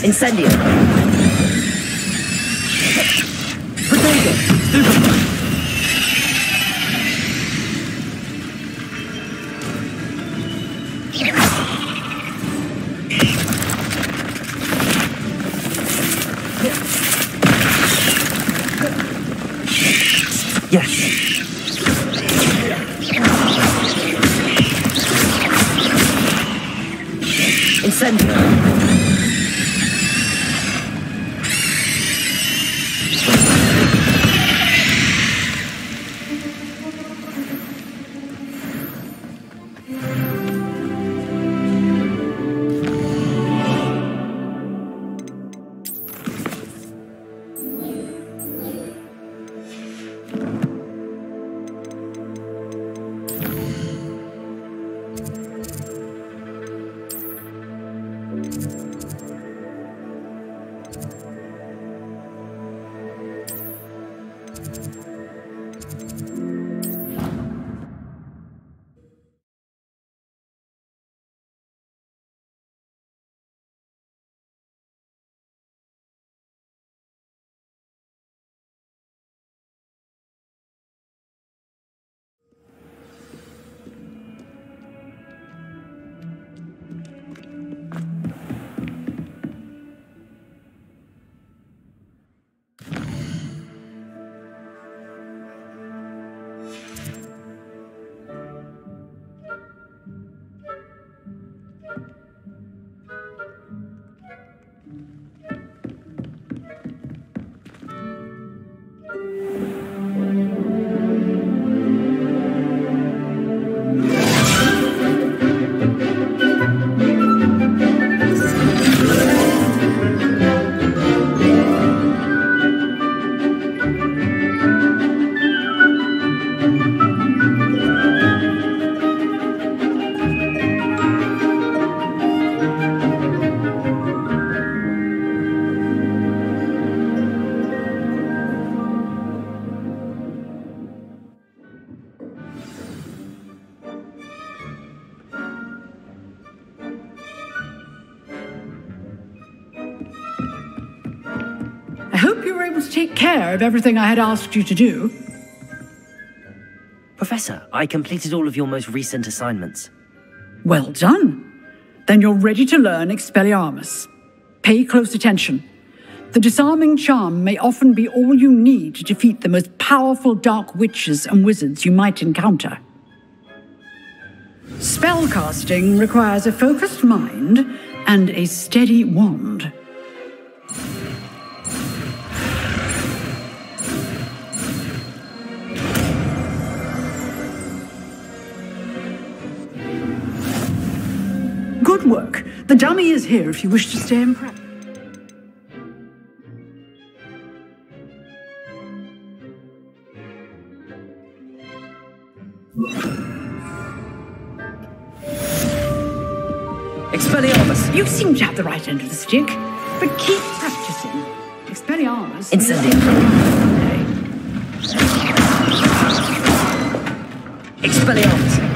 Incendio. Protego. Stupefy. Yes. Incendio. I hope you were able to take care of everything I had asked you to do. Professor, I completed all of your most recent assignments. Well done. Then you're ready to learn Expelliarmus. Pay close attention. The disarming charm may often be all you need to defeat the most powerful dark witches and wizards you might encounter. Spellcasting requires a focused mind and a steady wand. Good work. The dummy is here if you wish to stay in prep. Expelliarmus! You seem to have the right end of the stick, but keep practicing. Expelliarmus... Incendio. Expelliarmus!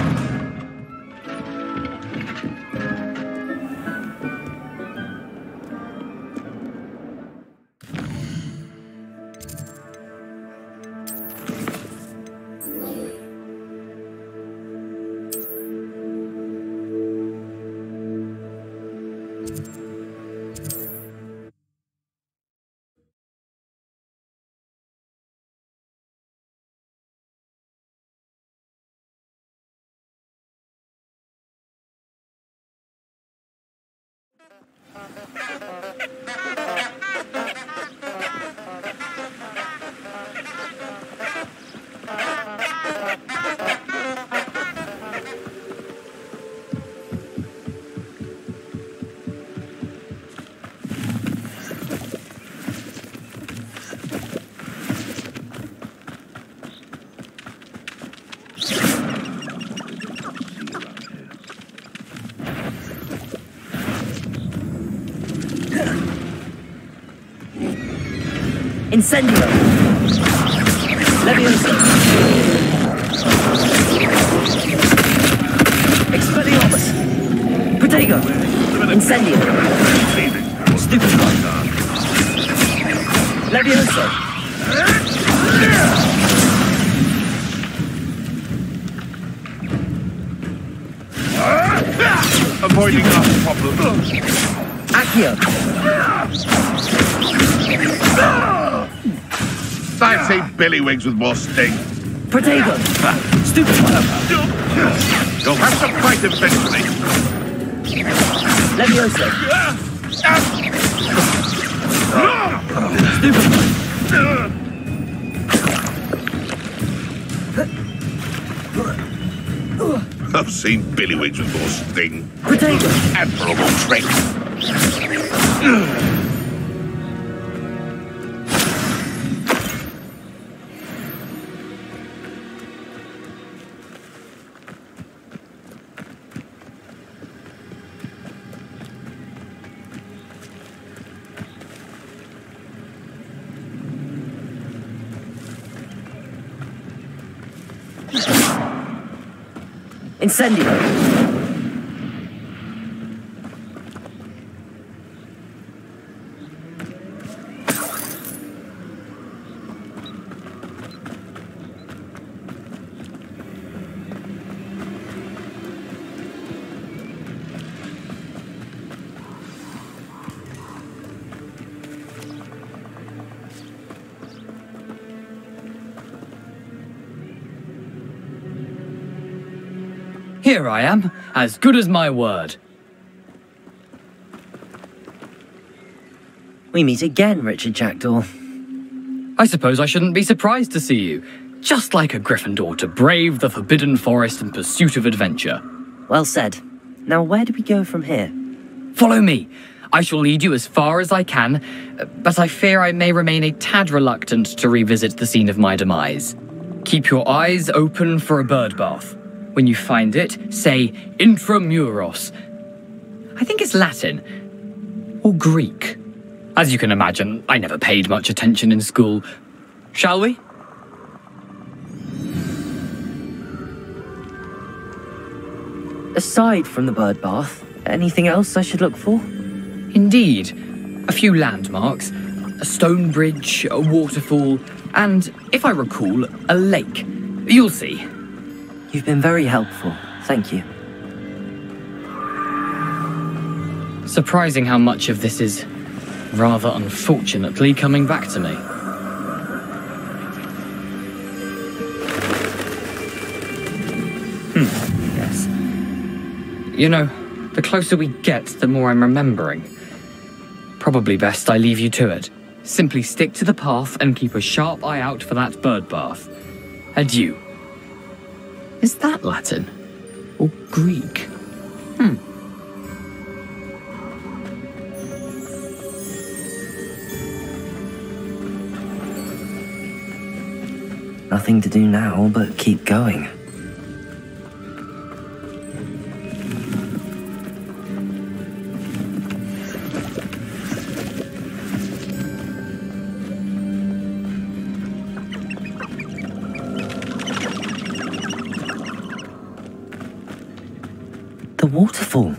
Incendio! Leviosa! Expelliarmus! Protego! Incendio! Stupefy! Leviosa! Avoiding our problem. Accio! I'd say Billywigs with more sting. Protego! Stupefy! You'll have to fight eventually. Leviosa! I've seen Billywigs with more sting. Protego! Admirable trick. Incendio! Here I am, as good as my word. We meet again, Richard Jackdaw. I suppose I shouldn't be surprised to see you. Just like a Gryffindor to brave the Forbidden Forest in pursuit of adventure. Well said. Now where do we go from here? Follow me. I shall lead you as far as I can, but I fear I may remain a tad reluctant to revisit the scene of my demise. Keep your eyes open for a bird bath. When you find it, say intramuros. I think it's Latin. Or Greek. As you can imagine, I never paid much attention in school. Shall we? Aside from the bird bath, anything else I should look for? Indeed. A few landmarks, a stone bridge, a waterfall, and, if I recall, a lake. You'll see. You've been very helpful. Thank you. Surprising how much of this is, rather unfortunately, coming back to me. Yes. You know, the closer we get, the more I'm remembering. Probably best I leave you to it. Simply stick to the path and keep a sharp eye out for that bird bath. Adieu. Is that Latin? Or Greek? Nothing to do now but keep going. The waterfall.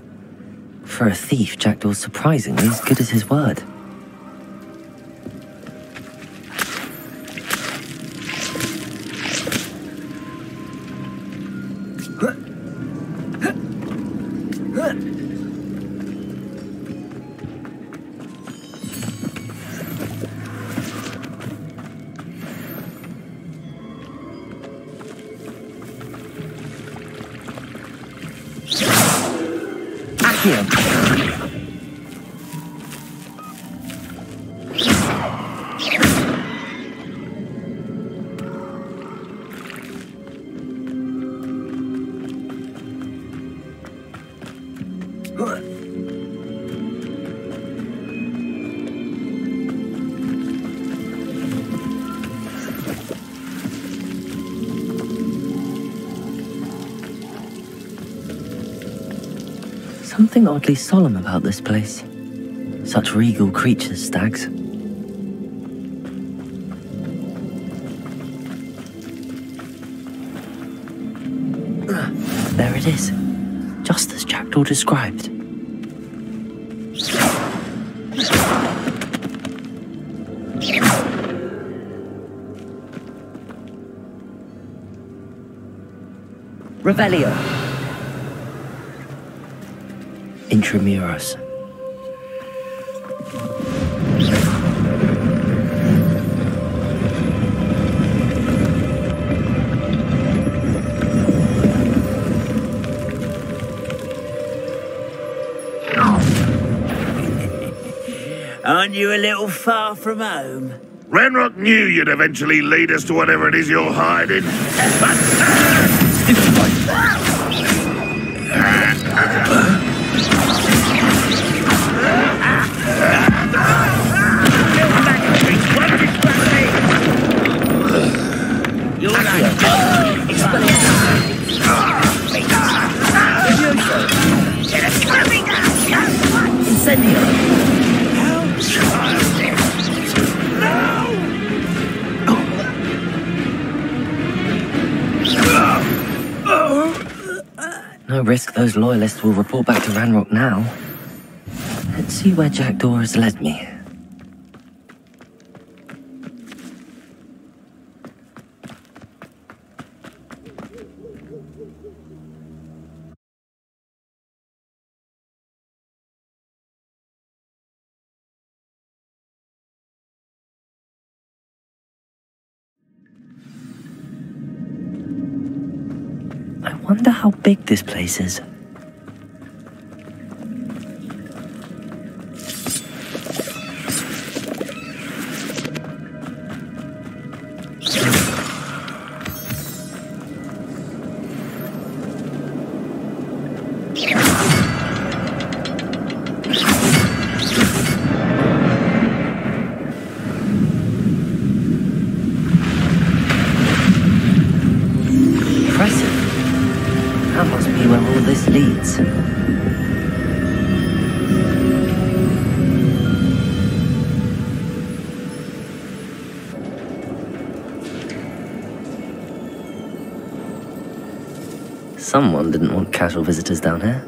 For a thief, Jackdaw's surprisingly as good as his word. Something oddly solemn about this place. Such regal creatures, stags. There it is, just as Jackdaw described. Revelio. Intramuros. Aren't you a little far from home? Ranrock knew you'd eventually lead us to whatever it is you're hiding. No risk those loyalists will report back to Ranrock now. Let's see where Jackdaw has led me. I wonder how big this place is. That must be where all this leads. Someone didn't want casual visitors down here.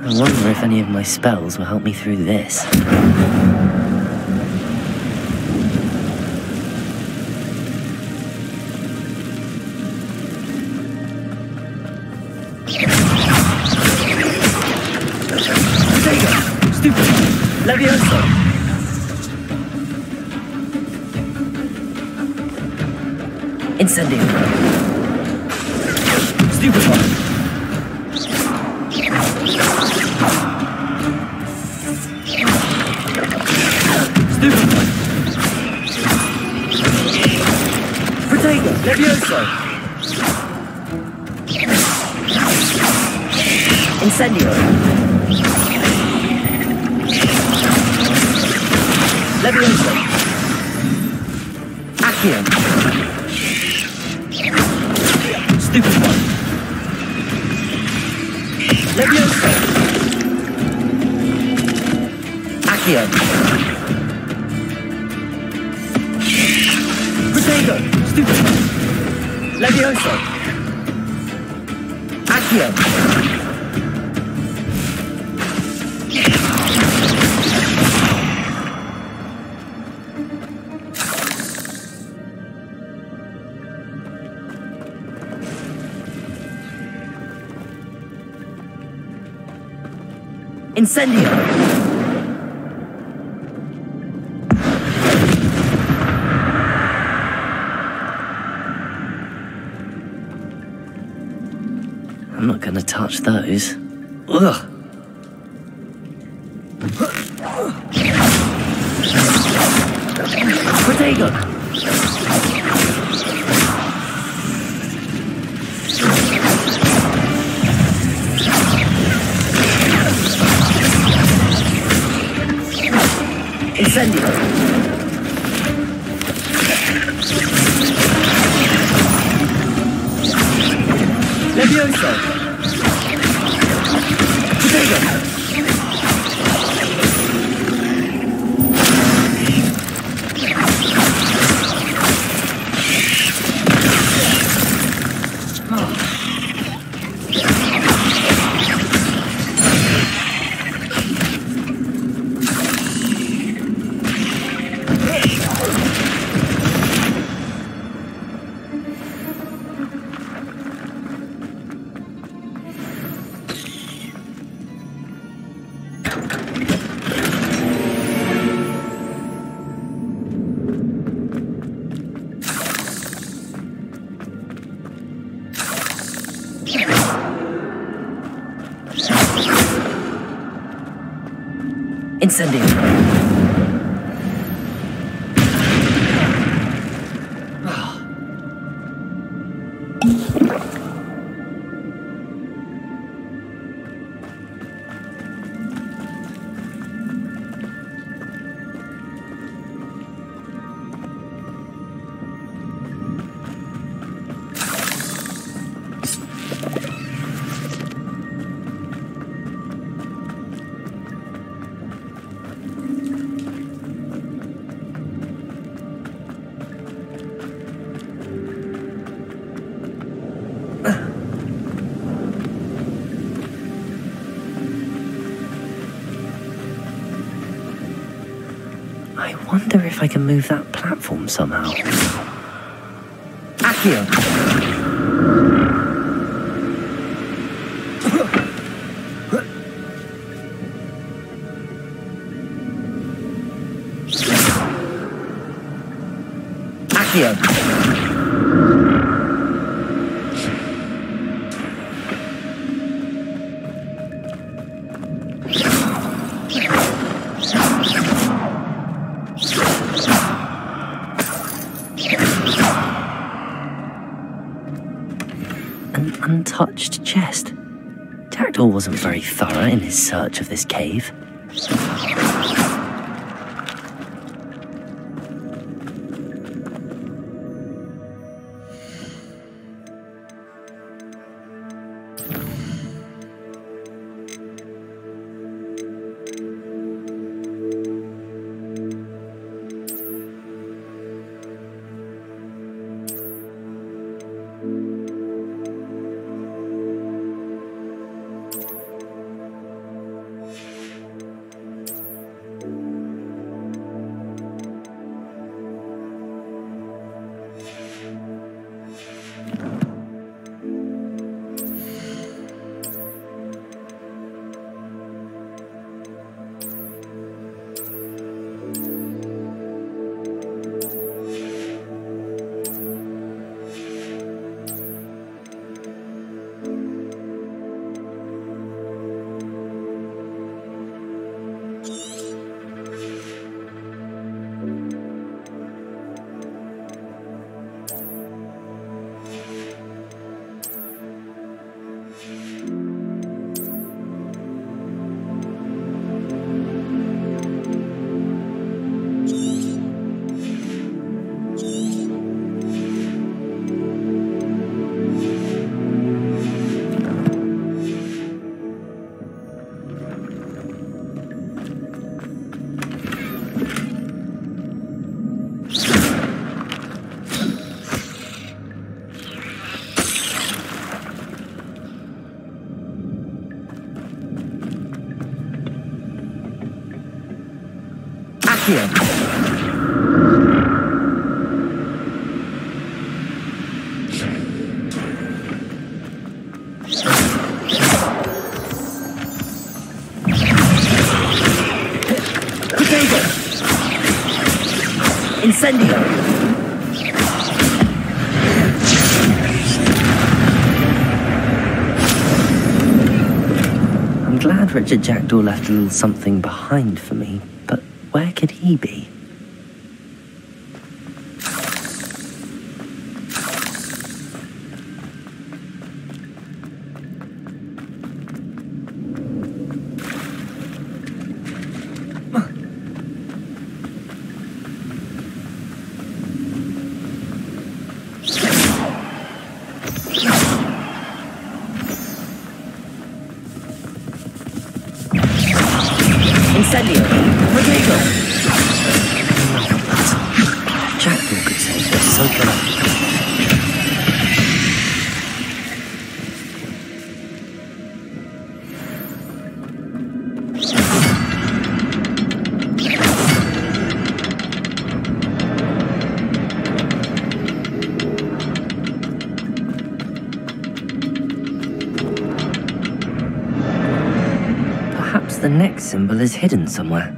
I wonder if any of my spells will help me through this. Stupid! Levioso! Incendio! Stupid one! Levioso! Incendio! Levioso! Accio! Stupid one! Levioso! Accio! Protego! Stupid one! Levioso! Accio! Incendio! I'm not gonna touch those. Ugh! Potato! Incendio! Levioso! Potato! Incendio! I wonder if I can move that platform somehow. Accio! Accio! An untouched chest. Jackdaw wasn't very thorough in his search of this cave. Accio! Potato! Incendio! I'm glad Richard Jackdaw left a little something behind for me, but where could he be? Incendio! Rodrigo! Jackdaw could save this, so can I. Perhaps the next symbol is hidden somewhere.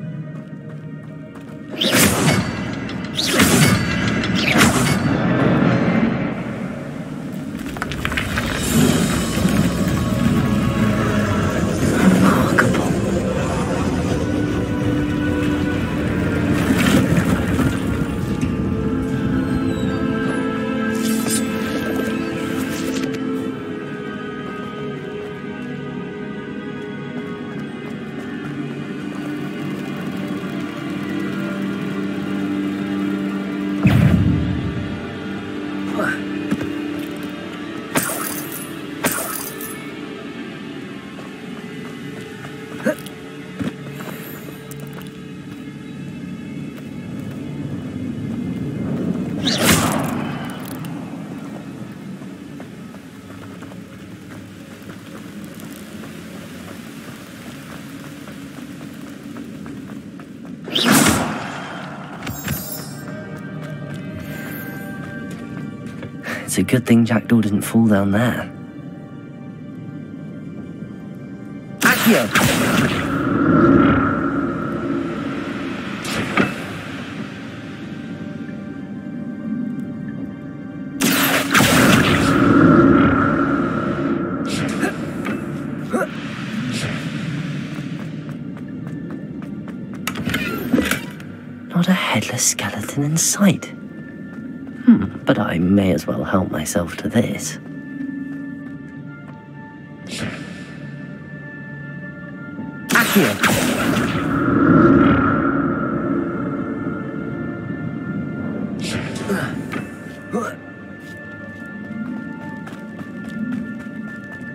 It's a good thing Jackdaw didn't fall down there. Accio! Not a headless skeleton in sight. But I may as well help myself to this. Accio!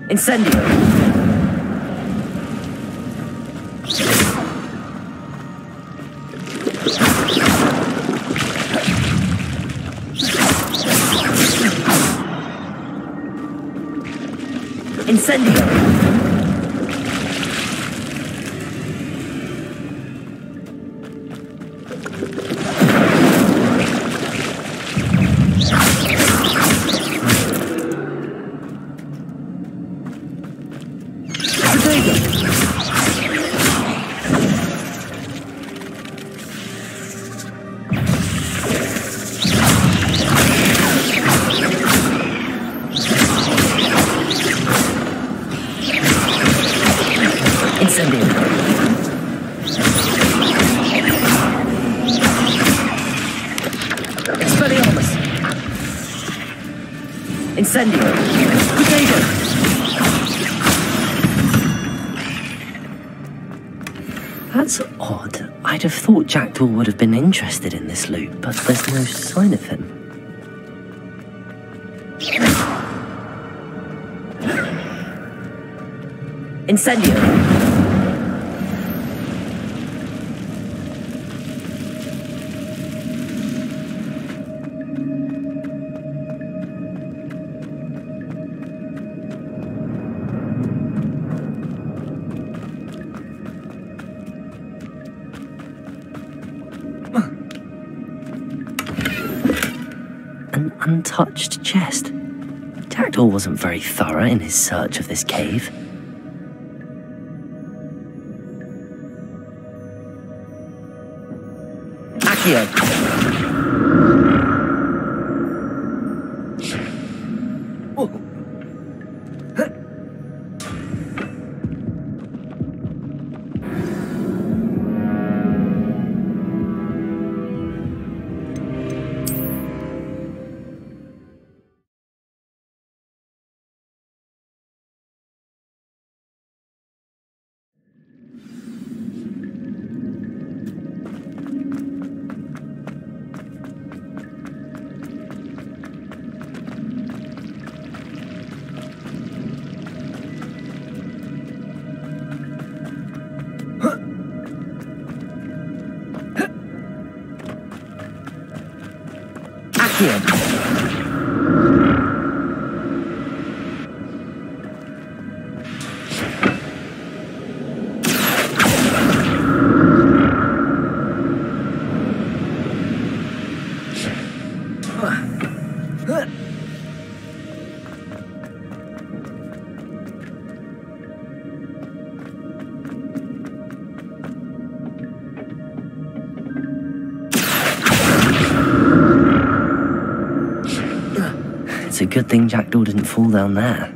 Incendio! Incendio! Incendio! Potato! That's odd. I'd have thought Jackdaw would have been interested in this loot, but there's no sign of him. Incendio! An untouched chest. Jackdaw wasn't very thorough in his search of this cave. Accio! It's a good thing Jackdaw didn't fall down there.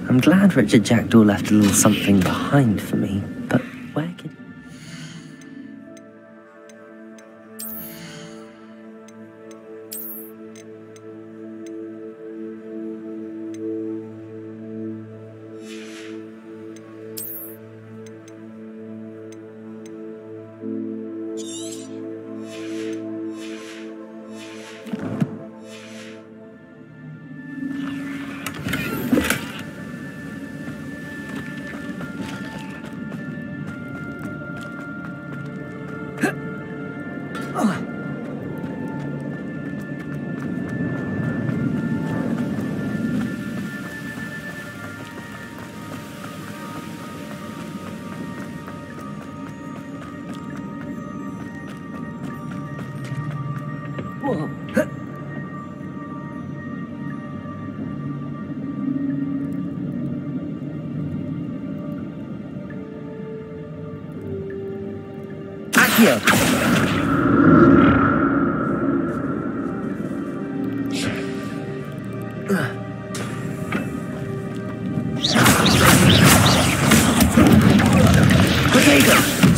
I'm glad Richard Jackdaw left a little something behind for me, but where can...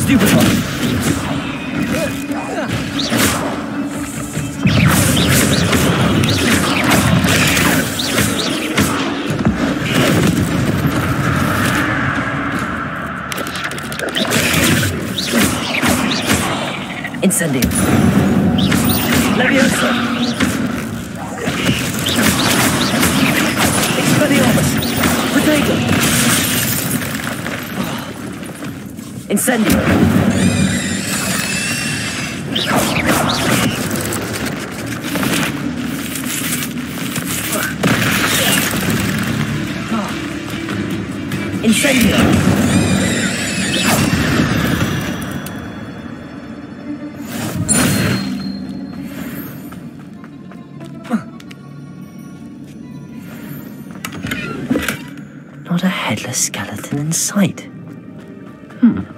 Stupid one! Incendio. Leviosa. Expelliarmus. Potato. Incendio. Incendio. Not a headless skeleton in sight.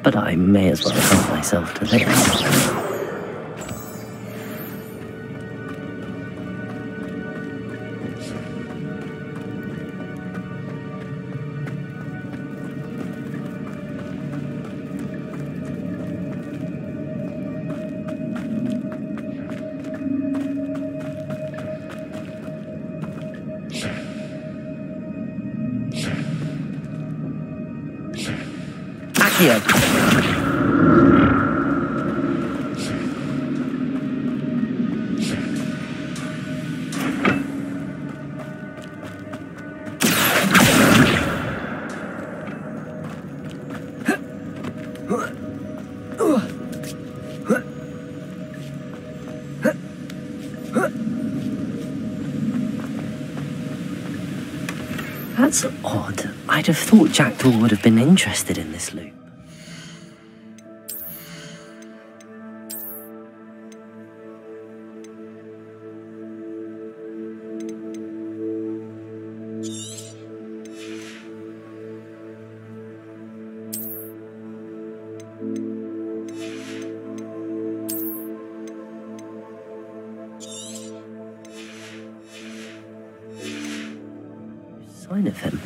But I may as well help myself to this. Accio. That's odd. I'd have thought Jackdaw would have been interested in this loop. Sign of him.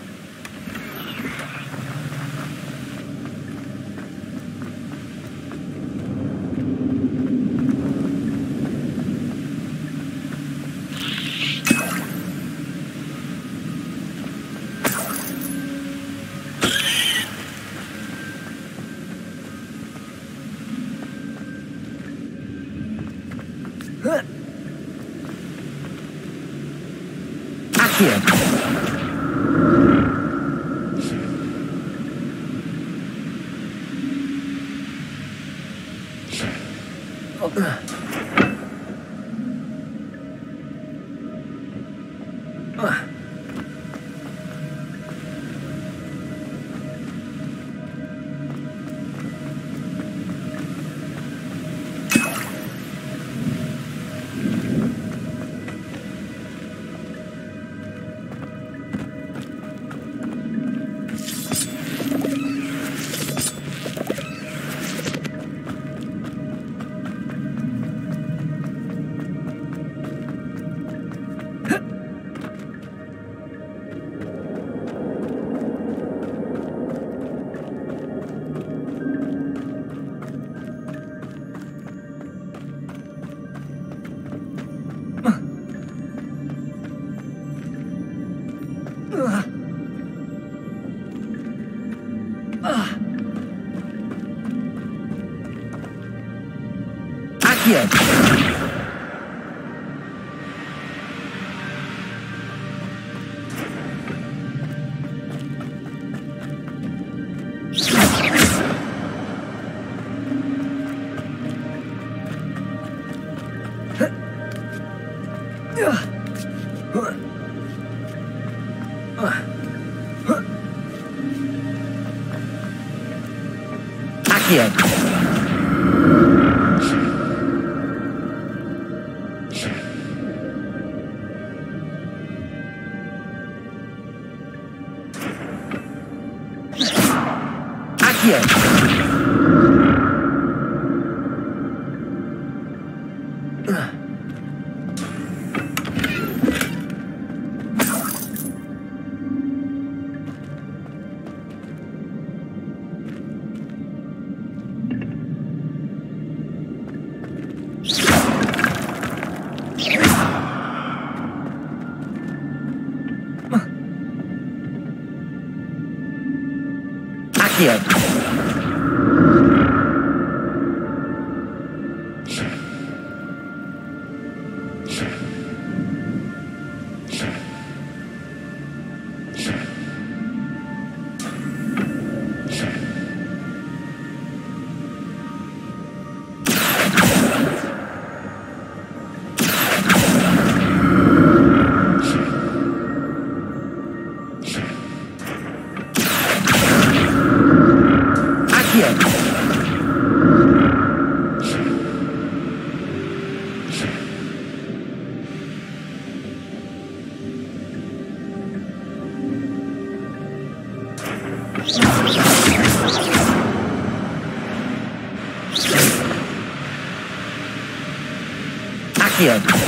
Accio.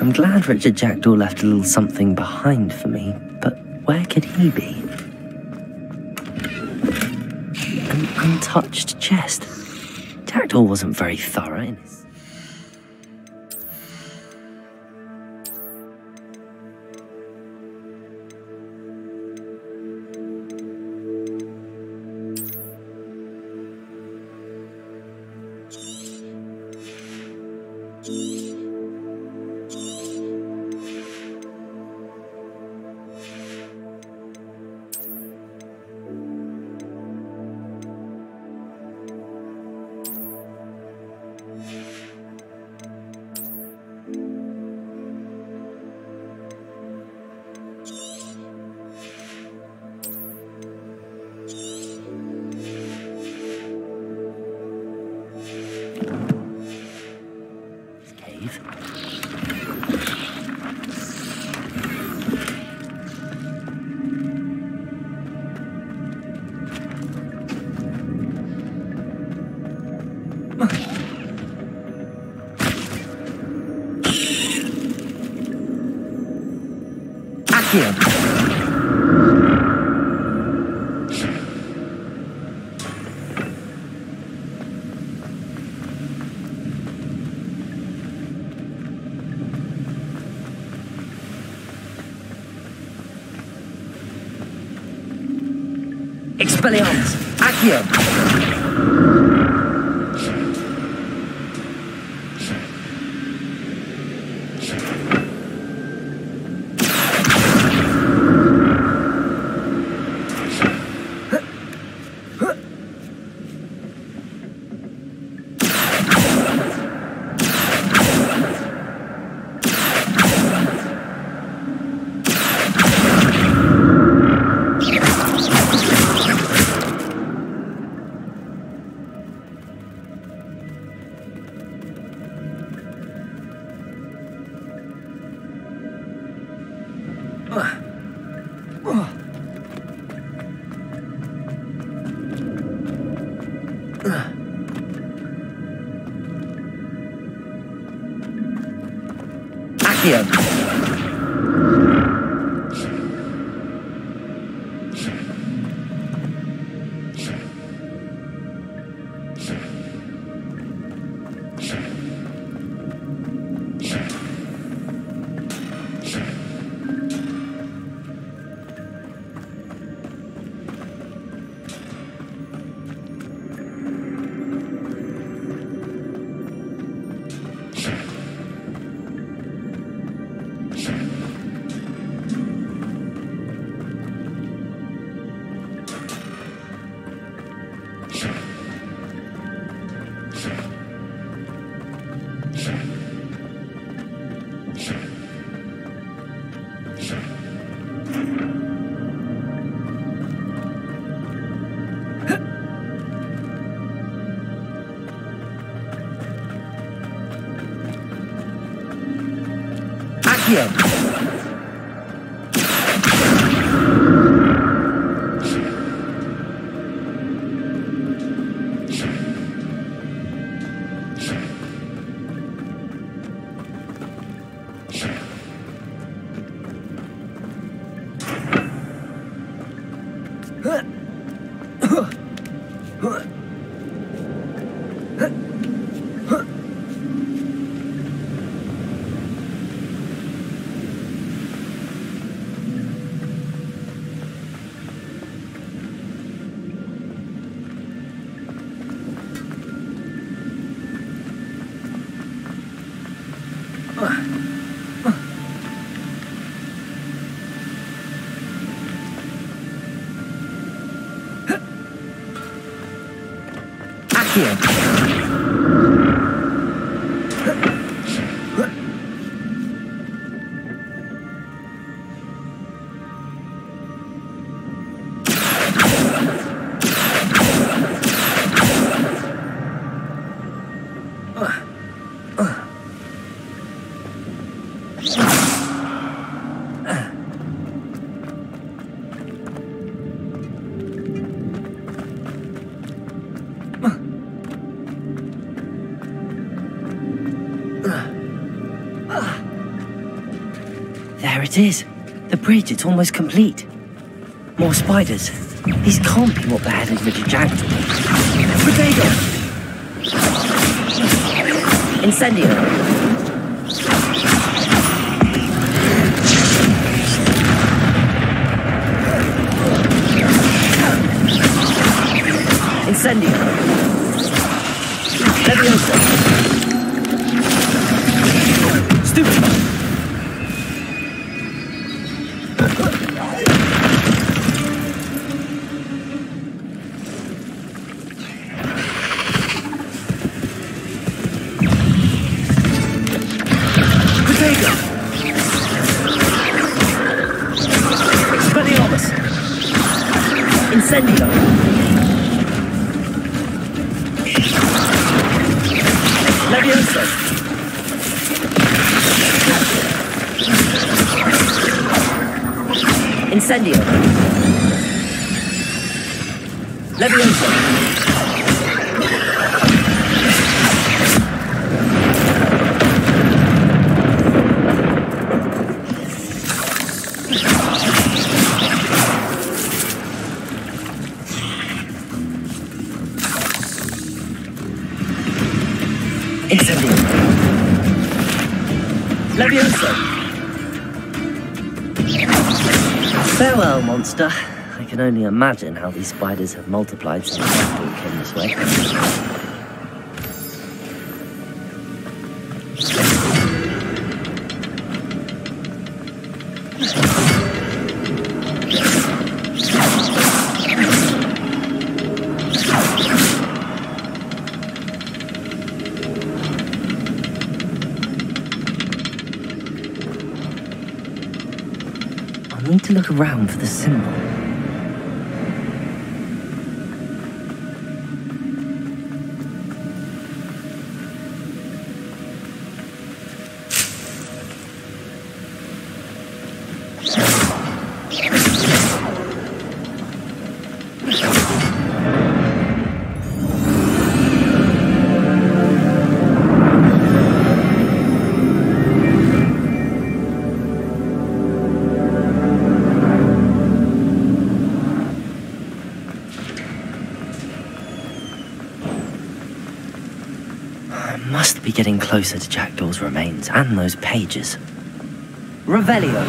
I'm glad Richard Jackdaw left a little something behind for me, but where could he be? An untouched chest. Jackdaw wasn't very thorough in his... Accio. Expelliarmus. Accio. Accio. Accio. There it is. The bridge, it's almost complete. More spiders. These can't be what the headless Richard Jacked. Potato! Incendio! Incendio! Leviosa! Stupid! Incendio! Leviosa! Incendio! Leviosa! Incendio. Levioso. Farewell, monster. I can only imagine how these spiders have multiplied since Jackdaw came this way. I need to look around for the symbol. Must be getting closer to Jackdaw's remains and those pages. Revelio.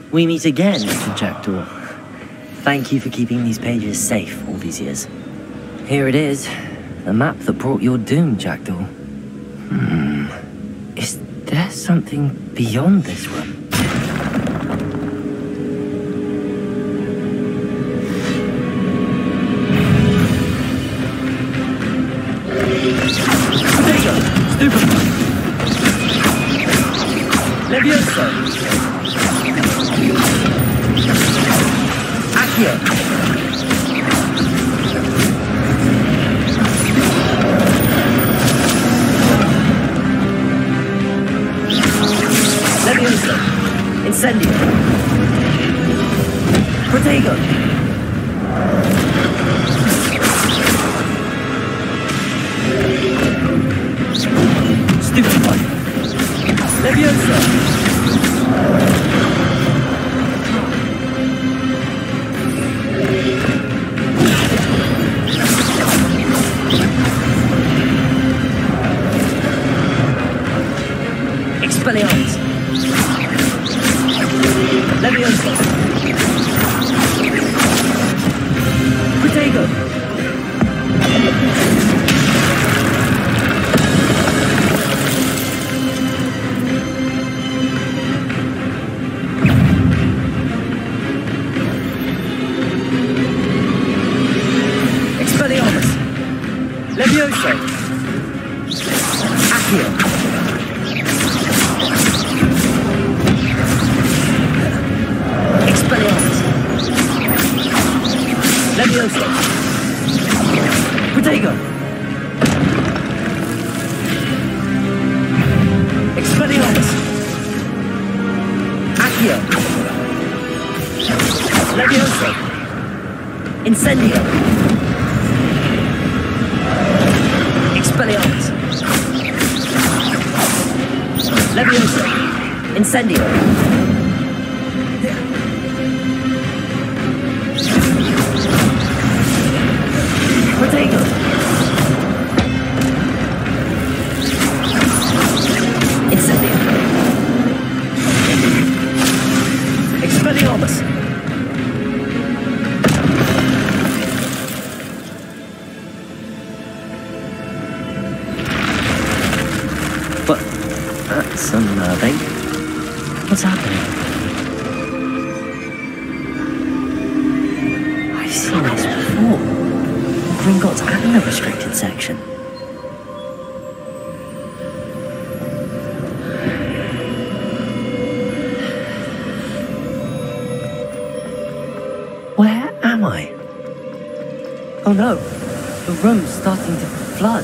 We meet again, Mr. Jackdaw. Thank you for keeping these pages safe all these years. Here it is, the map that brought your doom, Jackdaw. Is there something beyond this room? Levioso! Accio! Levioso! Incendio! Protego! Stupefy! Levioso! Expelliarmus! Levioso! Protego! Expelliarmus! Levioso! Accio! Expelliarmus! Levioso! Protego! Expelliarmus! Accio! Levioso! Incendio! Expelliarmus! Levioso! Incendio! Protego! Incendio! Expelliarmus! But that's unnerving. What's happening? I seen this before. Gringotts and the restricted section. Where am I? Oh no, the room's starting to flood.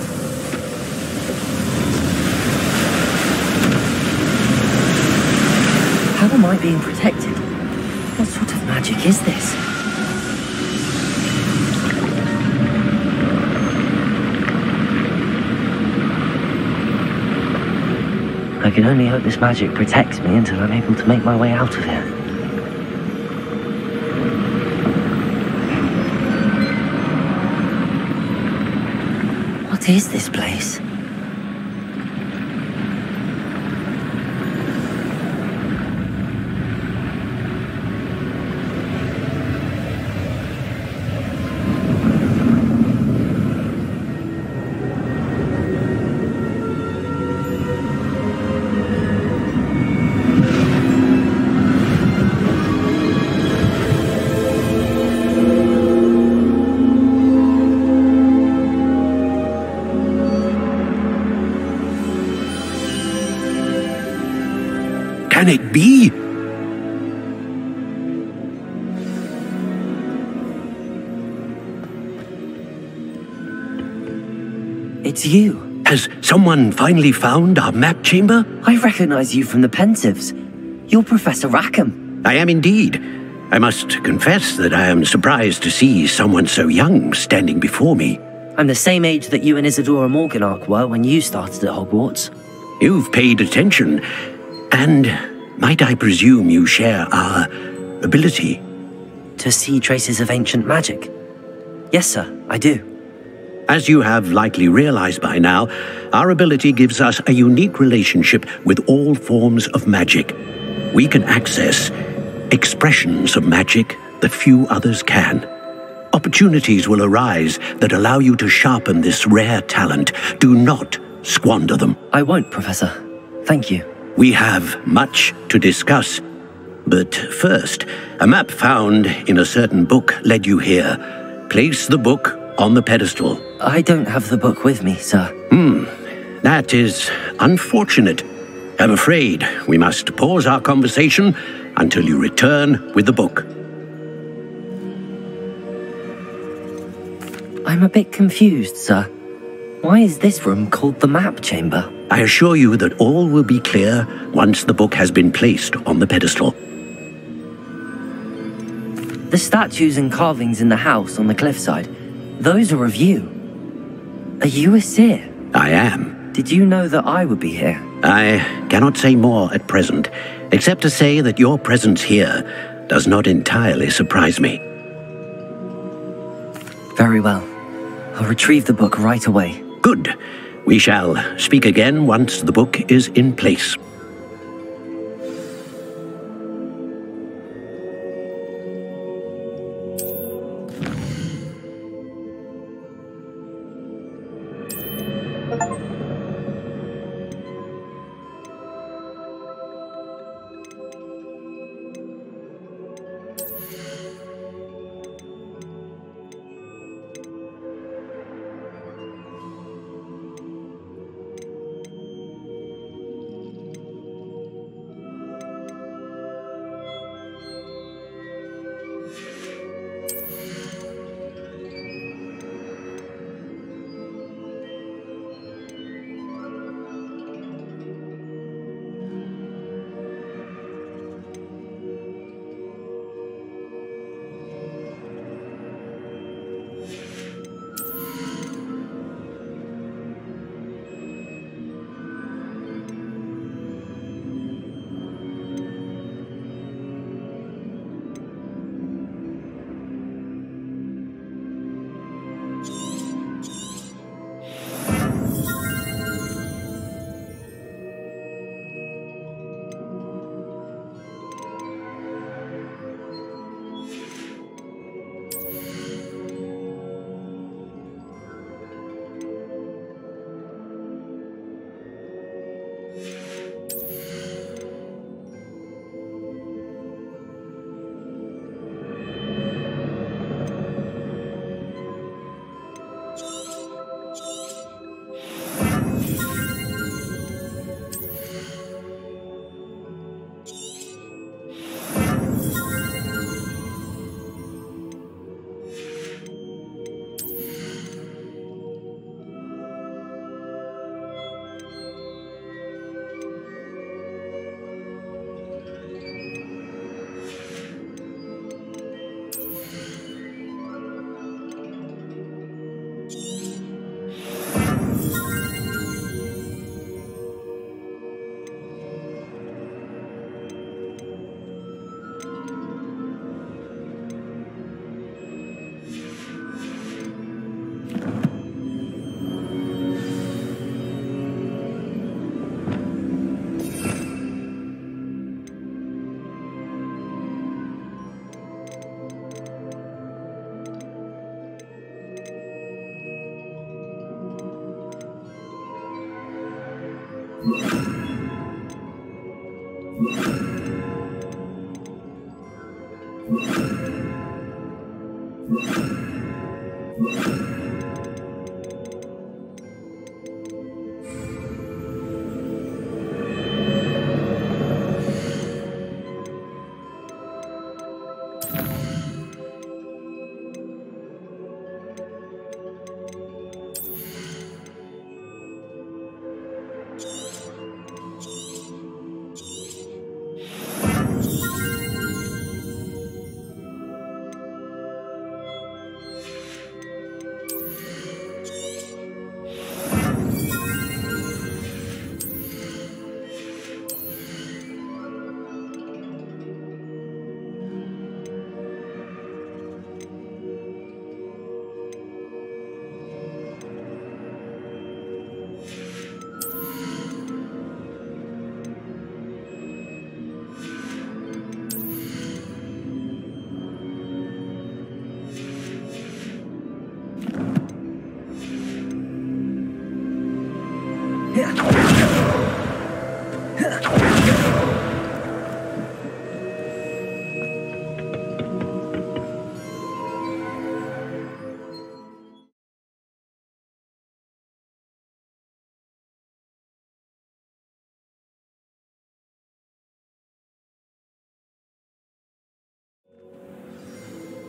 How am I being protected? What sort of magic is this? I can only hope this magic protects me until I'm able to make my way out of here. What is this place? Can it be? It's you. Has someone finally found our map chamber? I recognize you from the Pensives. You're Professor Rackham. I am indeed. I must confess that I am surprised to see someone so young standing before me. I'm the same age that you and Isadora Morganach were when you started at Hogwarts. You've paid attention, and might I presume you share our ability? To see traces of ancient magic? Yes, sir, I do. As you have likely realized by now, our ability gives us a unique relationship with all forms of magic. We can access expressions of magic that few others can. Opportunities will arise that allow you to sharpen this rare talent. Do not squander them. I won't, Professor. Thank you. We have much to discuss. But first, a map found in a certain book led you here. Place the book on the pedestal. I don't have the book with me, sir. That is unfortunate. I'm afraid we must pause our conversation until you return with the book. I'm a bit confused, sir. Why is this room called the map chamber? I assure you that all will be clear once the book has been placed on the pedestal. The statues and carvings in the house on the cliffside, those are of you. Are you a seer? I am. Did you know that I would be here? I cannot say more at present, except to say that your presence here does not entirely surprise me. Very well. I'll retrieve the book right away. Good. We shall speak again once the book is in place.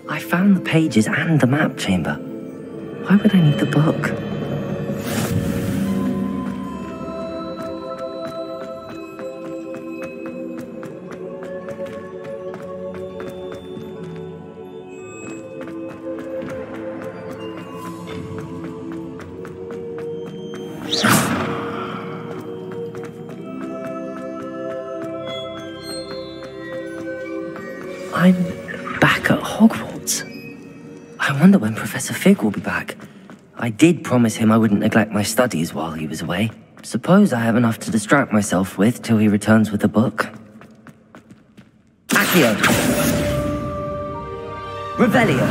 I found the pages and the map chamber. Why would I need the book? I'm back at Hogwarts. I wonder when Professor Fig will be back. I did promise him I wouldn't neglect my studies while he was away. Suppose I have enough to distract myself with till he returns with the book. Accio! Revelio!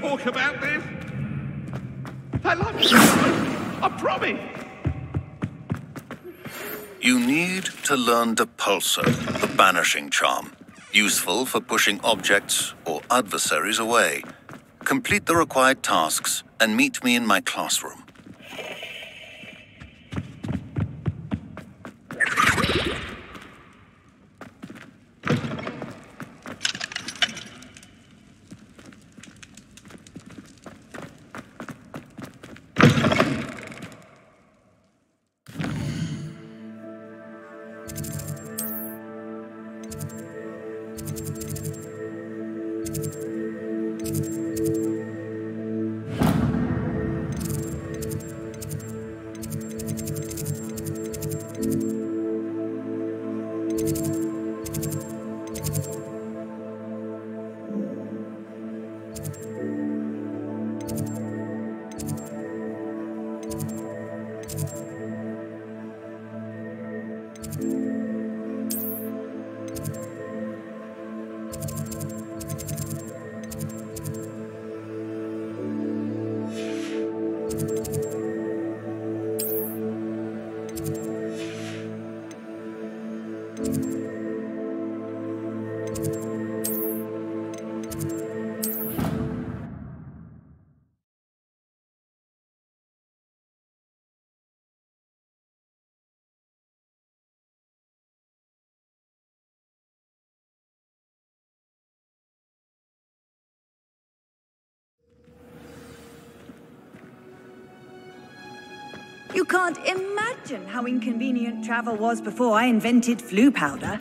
Talk about this? I love you. I promise. You need to learn Depulso, the banishing charm. Useful for pushing objects or adversaries away. Complete the required tasks and meet me in my classroom. You can't imagine how inconvenient travel was before I invented flu powder.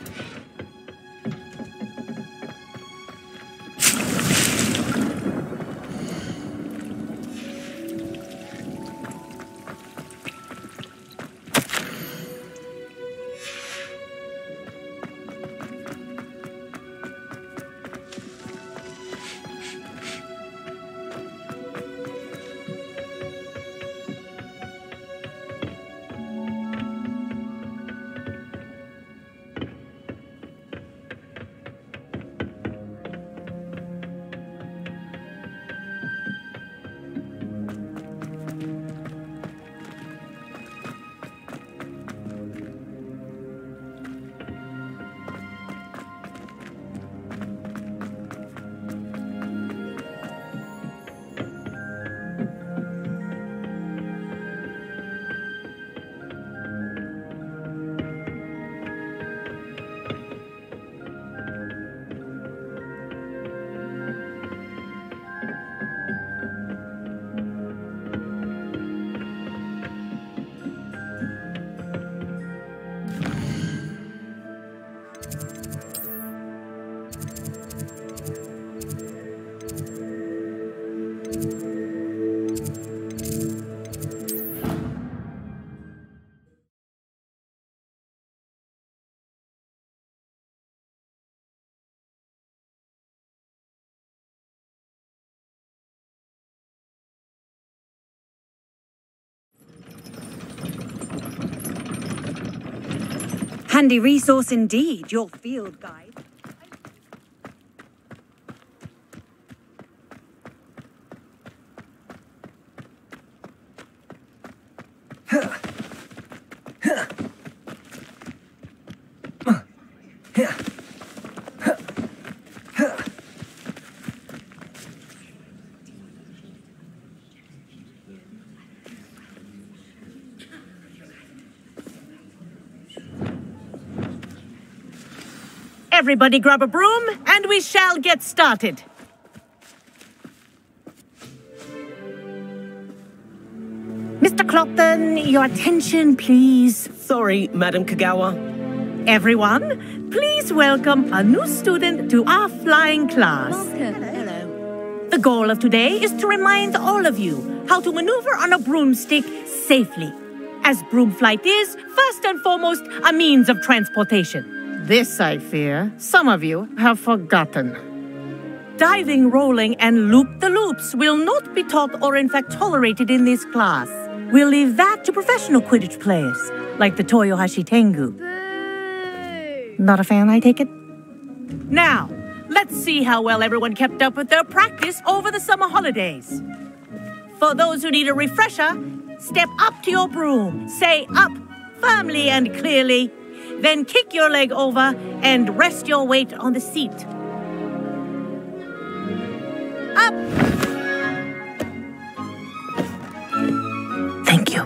Handy resource indeed, your field guide. Everybody grab a broom, and we shall get started. Mr. Clopton, your attention, please. Sorry, Madam Kagawa. Everyone, please welcome a new student to our flying class. Hello. The goal of today is to remind all of you how to maneuver on a broomstick safely, as broom flight is, first and foremost, a means of transportation. This, I fear, some of you have forgotten. Diving, rolling, and loop-the-loops will not be taught or in fact tolerated in this class. We'll leave that to professional Quidditch players, like the Toyohashi Tengu. Not a fan, I take it? Now, let's see how well everyone kept up with their practice over the summer holidays. For those who need a refresher, step up to your broom, say up firmly and clearly, then kick your leg over and rest your weight on the seat. Up! Thank you.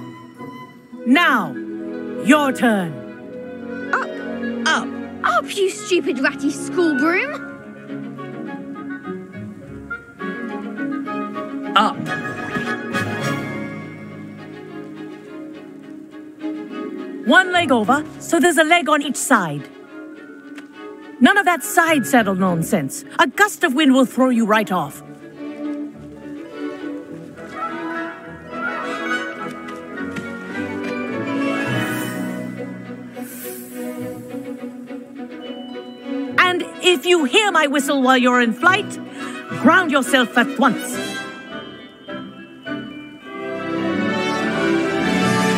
Now, your turn. Up, you stupid ratty school broom! Up. One leg over, so there's a leg on each side. None of that side saddle nonsense. A gust of wind will throw you right off. And if you hear my whistle while you're in flight, ground yourself at once.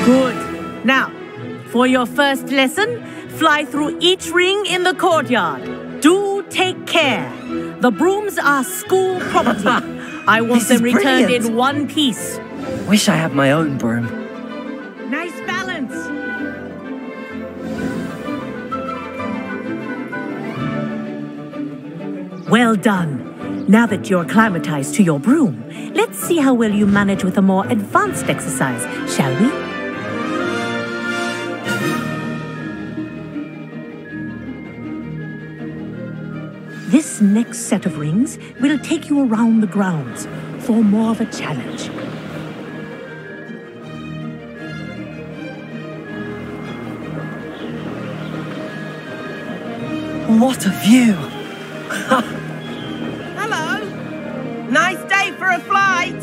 Good. Now, for your first lesson, fly through each ring in the courtyard. Do take care. The brooms are school property. I want them returned in one piece. Wish I had my own broom. Nice balance. Well done. Now that you're acclimatized to your broom, let's see how well you manage with a more advanced exercise, shall we? This next set of rings will take you around the grounds for more of a challenge. What a view! Hello! Nice day for a flight!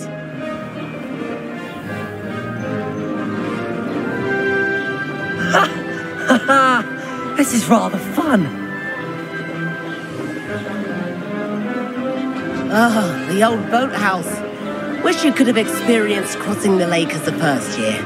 This is rather fun. Oh, the old boathouse. Wish you could have experienced crossing the lake as the first year.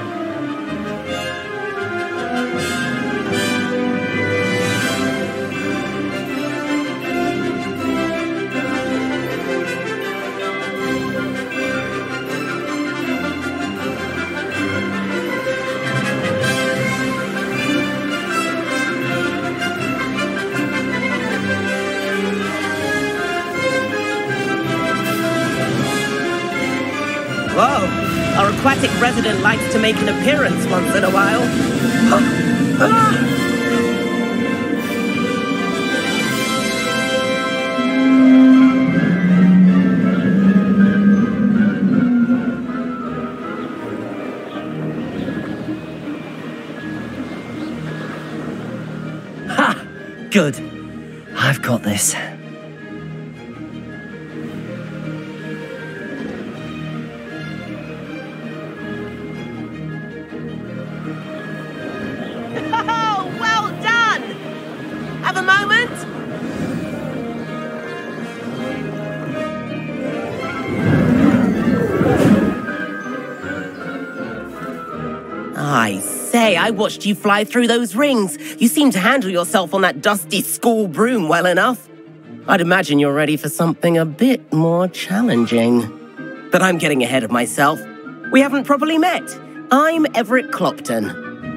Whoa, our aquatic resident likes to make an appearance once in a while. Ha! Good. I've got this. Have a moment? I say, I watched you fly through those rings. You seem to handle yourself on that dusty school broom well enough. I'd imagine you're ready for something a bit more challenging. But I'm getting ahead of myself. We haven't properly met. I'm Everett Clopton.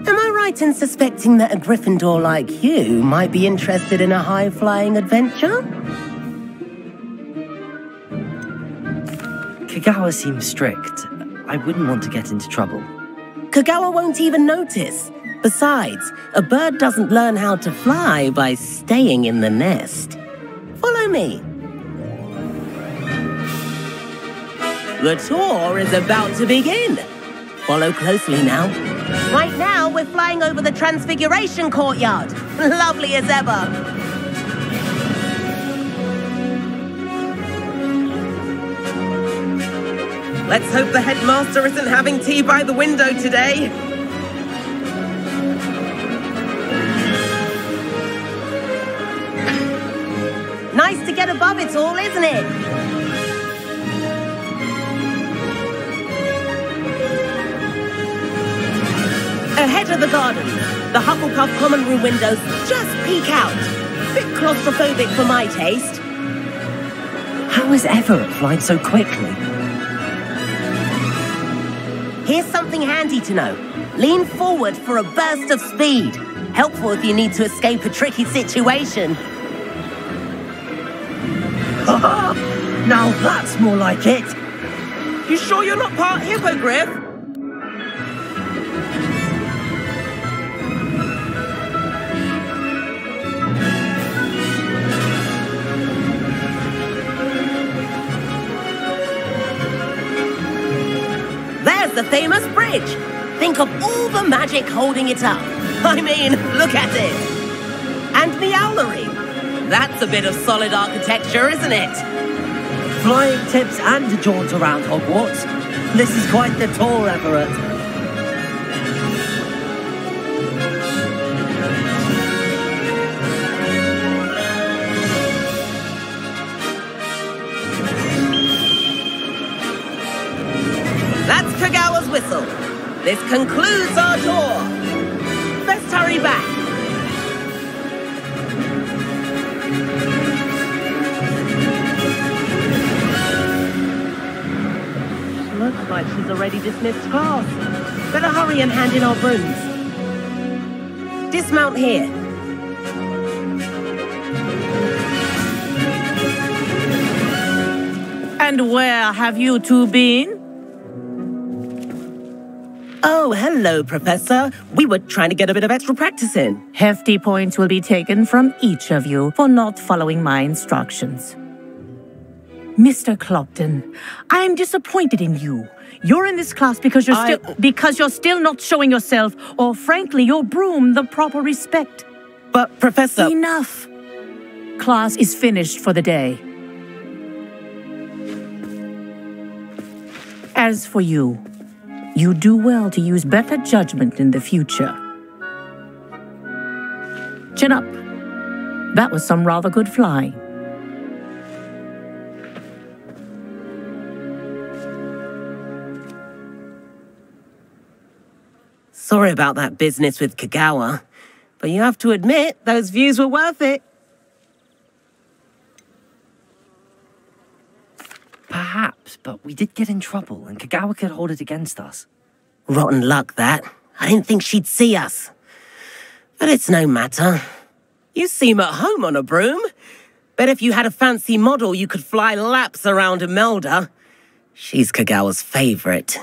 Am I right in suspecting that a Gryffindor like you might be interested in a high-flying adventure? Kagawa seems strict. I wouldn't want to get into trouble. Kagawa won't even notice. Besides, a bird doesn't learn how to fly by staying in the nest. Follow me. The tour is about to begin. Follow closely now. Right now, we're flying over the Transfiguration Courtyard. Lovely as ever. Let's hope the headmaster isn't having tea by the window today. Nice to get above it all, isn't it? Ahead of the garden, the Hufflepuff common room windows just peek out. Bit claustrophobic for my taste. How is Everett flying so quickly? Here's something handy to know. Lean forward for a burst of speed. Helpful if you need to escape a tricky situation. Now that's more like it. You sure you're not part hippogriff? There's the famous bridge. Think of all the magic holding it up. I mean, look at it. And the owlery. That's a bit of solid architecture, isn't it? Flying tips and a jaunt around Hogwarts. This is quite the tour, Everett. That's Kagawa's whistle. This concludes our tour. Let's hurry back. Looks like she's already dismissed class. Better hurry and hand in our brooms. Dismount here. And where have you two been? Oh, hello, Professor. We were trying to get a bit of extra practice in. Hefty points will be taken from each of you for not following my instructions. Mr. Clopton, I am disappointed in you. You're in this class because you're still not showing yourself, or frankly, your broom the proper respect. But, Professor... Enough. Class is finished for the day. As for you, you do well to use better judgment in the future. Chin up. That was some rather good flying. Sorry about that business with Kagawa, but you have to admit, those views were worth it. Perhaps, but we did get in trouble, and Kagawa could hold it against us. Rotten luck, that. I didn't think she'd see us. But it's no matter. You seem at home on a broom. Bet if you had a fancy model, you could fly laps around Imelda. She's Kagawa's favorite.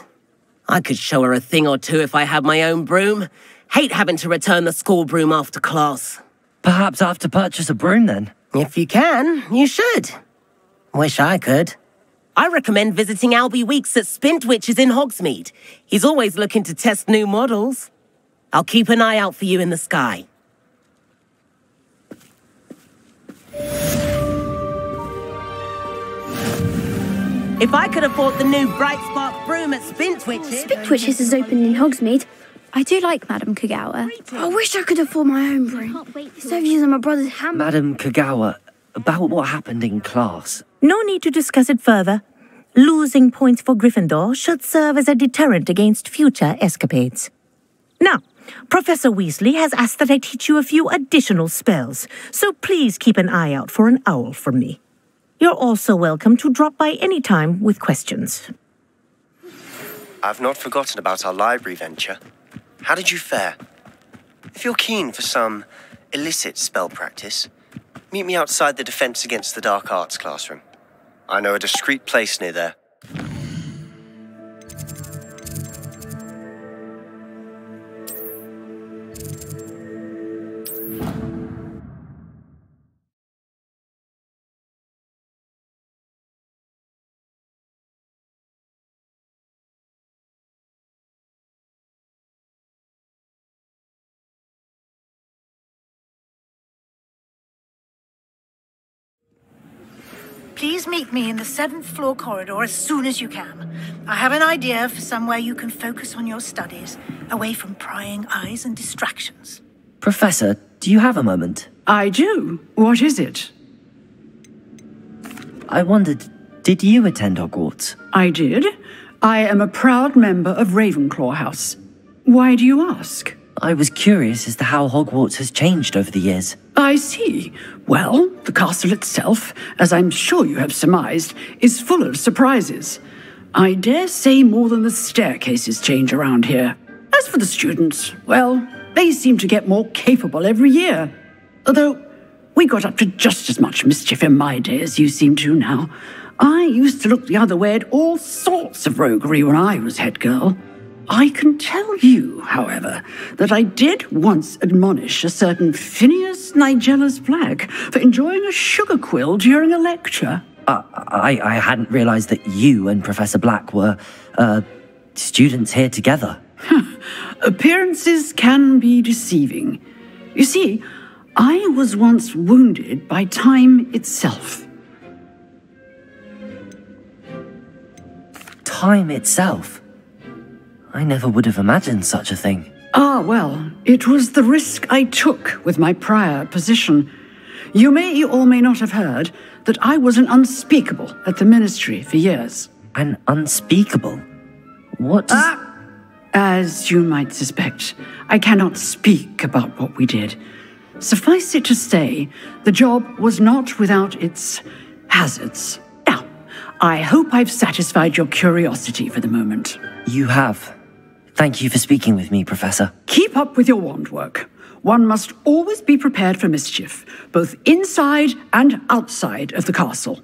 I could show her a thing or two if I had my own broom. Hate having to return the school broom after class. Perhaps I have to purchase a broom, then? If you can, you should. Wish I could. I recommend visiting Albie Weeks at Spintwitches in Hogsmeade. He's always looking to test new models. I'll keep an eye out for you in the sky. If I could afford the new Bright Spark broom at Spintwitches... Spintwitches is open in Hogsmeade. I do like Madame Kagawa. I wish I could afford my own broom. So using my brother's hammer. Madame Kagawa, about what happened in class. No need to discuss it further. Losing points for Gryffindor should serve as a deterrent against future escapades. Now, Professor Weasley has asked that I teach you a few additional spells, so please keep an eye out for an owl from me. You're also welcome to drop by any time with questions. I've not forgotten about our library venture. How did you fare? If you're keen for some illicit spell practice, meet me outside the Defense Against the Dark Arts classroom. I know a discreet place near there. Please meet me in the 7th floor corridor as soon as you can. I have an idea for somewhere you can focus on your studies, away from prying eyes and distractions. Professor, do you have a moment? I do. What is it? I wondered, did you attend Hogwarts? I did. I am a proud member of Ravenclaw House. Why do you ask? I was curious as to how Hogwarts has changed over the years. I see. Well, the castle itself, as I'm sure you have surmised, is full of surprises. I dare say more than the staircases change around here. As for the students, well, they seem to get more capable every year. Although, we got up to just as much mischief in my day as you seem to now. I used to look the other way at all sorts of roguery when I was head girl. I can tell you, however, that I did once admonish a certain Phineas Nigella's Black for enjoying a sugar quill during a lecture. I hadn't realized that you and Professor Black were, students here together. Appearances can be deceiving. You see, I was once wounded by time itself. Time itself? I never would have imagined such a thing. Ah, well, it was the risk I took with my prior position. You may or may not have heard that I was an unspeakable at the Ministry for years. An unspeakable? What does... As you might suspect, I cannot speak about what we did. Suffice it to say, the job was not without its hazards. Now, I hope I've satisfied your curiosity for the moment. You have. Thank you for speaking with me, Professor. Keep up with your wand work. One must always be prepared for mischief, both inside and outside of the castle.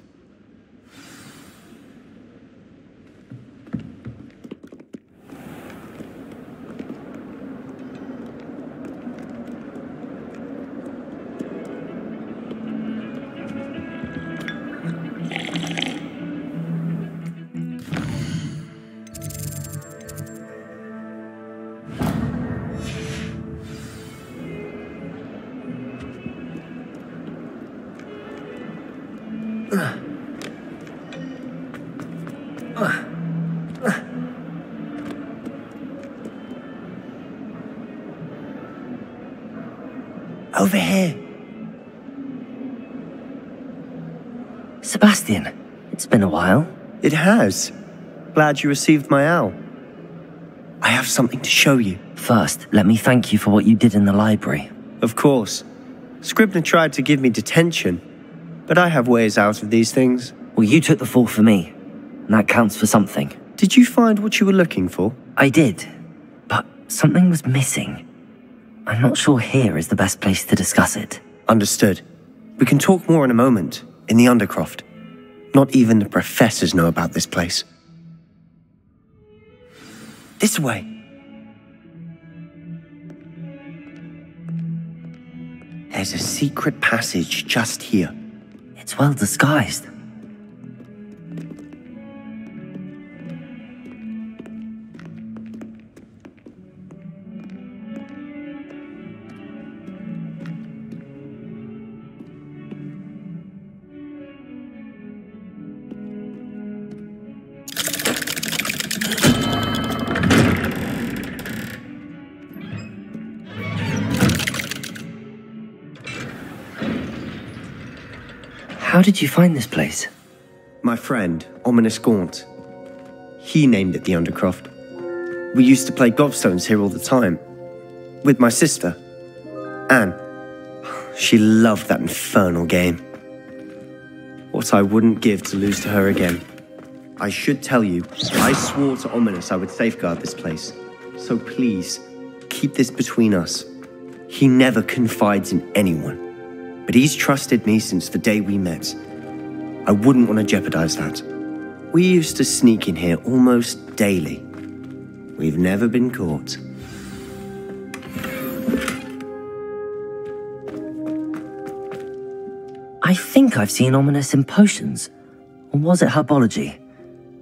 Over here. Sebastian, it's been a while. It has. Glad you received my owl. I have something to show you. First, let me thank you for what you did in the library. Of course. Scribner tried to give me detention, but I have ways out of these things. Well, you took the fall for me, and that counts for something. Did you find what you were looking for? I did, but something was missing. I'm not sure here is the best place to discuss it. Understood. We can talk more in a moment, in the Undercroft. Not even the professors know about this place. This way. There's a secret passage just here. It's well disguised. How did you find this place? My friend, Ominous Gaunt. He named it the Undercroft. We used to play gobstones here all the time. With my sister, Anne. She loved that infernal game. What I wouldn't give to lose to her again. I should tell you, I swore to Ominous I would safeguard this place. So please, keep this between us. He never confides in anyone, but he's trusted me since the day we met. I wouldn't want to jeopardize that. We used to sneak in here almost daily. We've never been caught. I think I've seen Ominous in potions. Or was it herbology?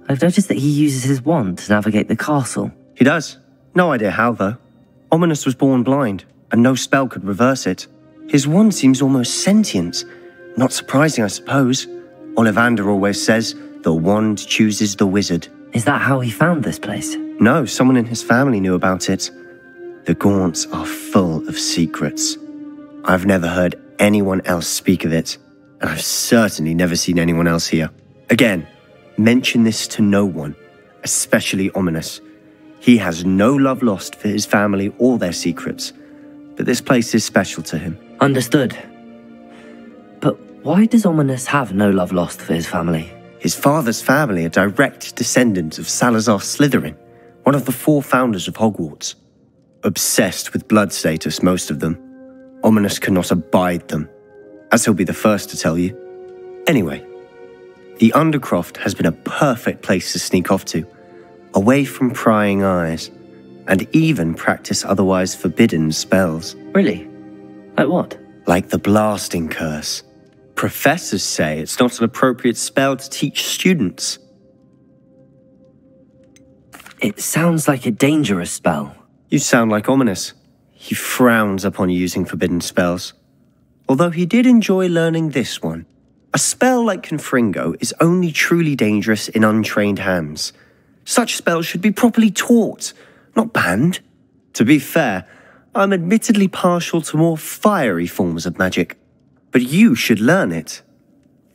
I've noticed that he uses his wand to navigate the castle. He does. No idea how, though. Ominous was born blind, and no spell could reverse it. His wand seems almost sentient. Not surprising, I suppose. Ollivander always says, the wand chooses the wizard. Is that how he found this place? No, someone in his family knew about it. The Gaunts are full of secrets. I've never heard anyone else speak of it, and I've certainly never seen anyone else here. Again, mention this to no one, especially Ominous. He has no love lost for his family or their secrets, but this place is special to him. Understood. But why does Ominous have no love lost for his family? His father's family are direct descendants of Salazar Slytherin, one of the 4 founders of Hogwarts. Obsessed with blood status, most of them. Ominous cannot abide them, as he'll be the first to tell you. Anyway, the Undercroft has been a perfect place to sneak off to, away from prying eyes, and even practice otherwise forbidden spells. Really? Like what? Like the blasting curse. Professors say it's not an appropriate spell to teach students. It sounds like a dangerous spell. You sound like Ominous. He frowns upon using forbidden spells. Although he did enjoy learning this one. A spell like Confringo is only truly dangerous in untrained hands. Such spells should be properly taught, not banned. To be fair, I'm admittedly partial to more fiery forms of magic. But you should learn it.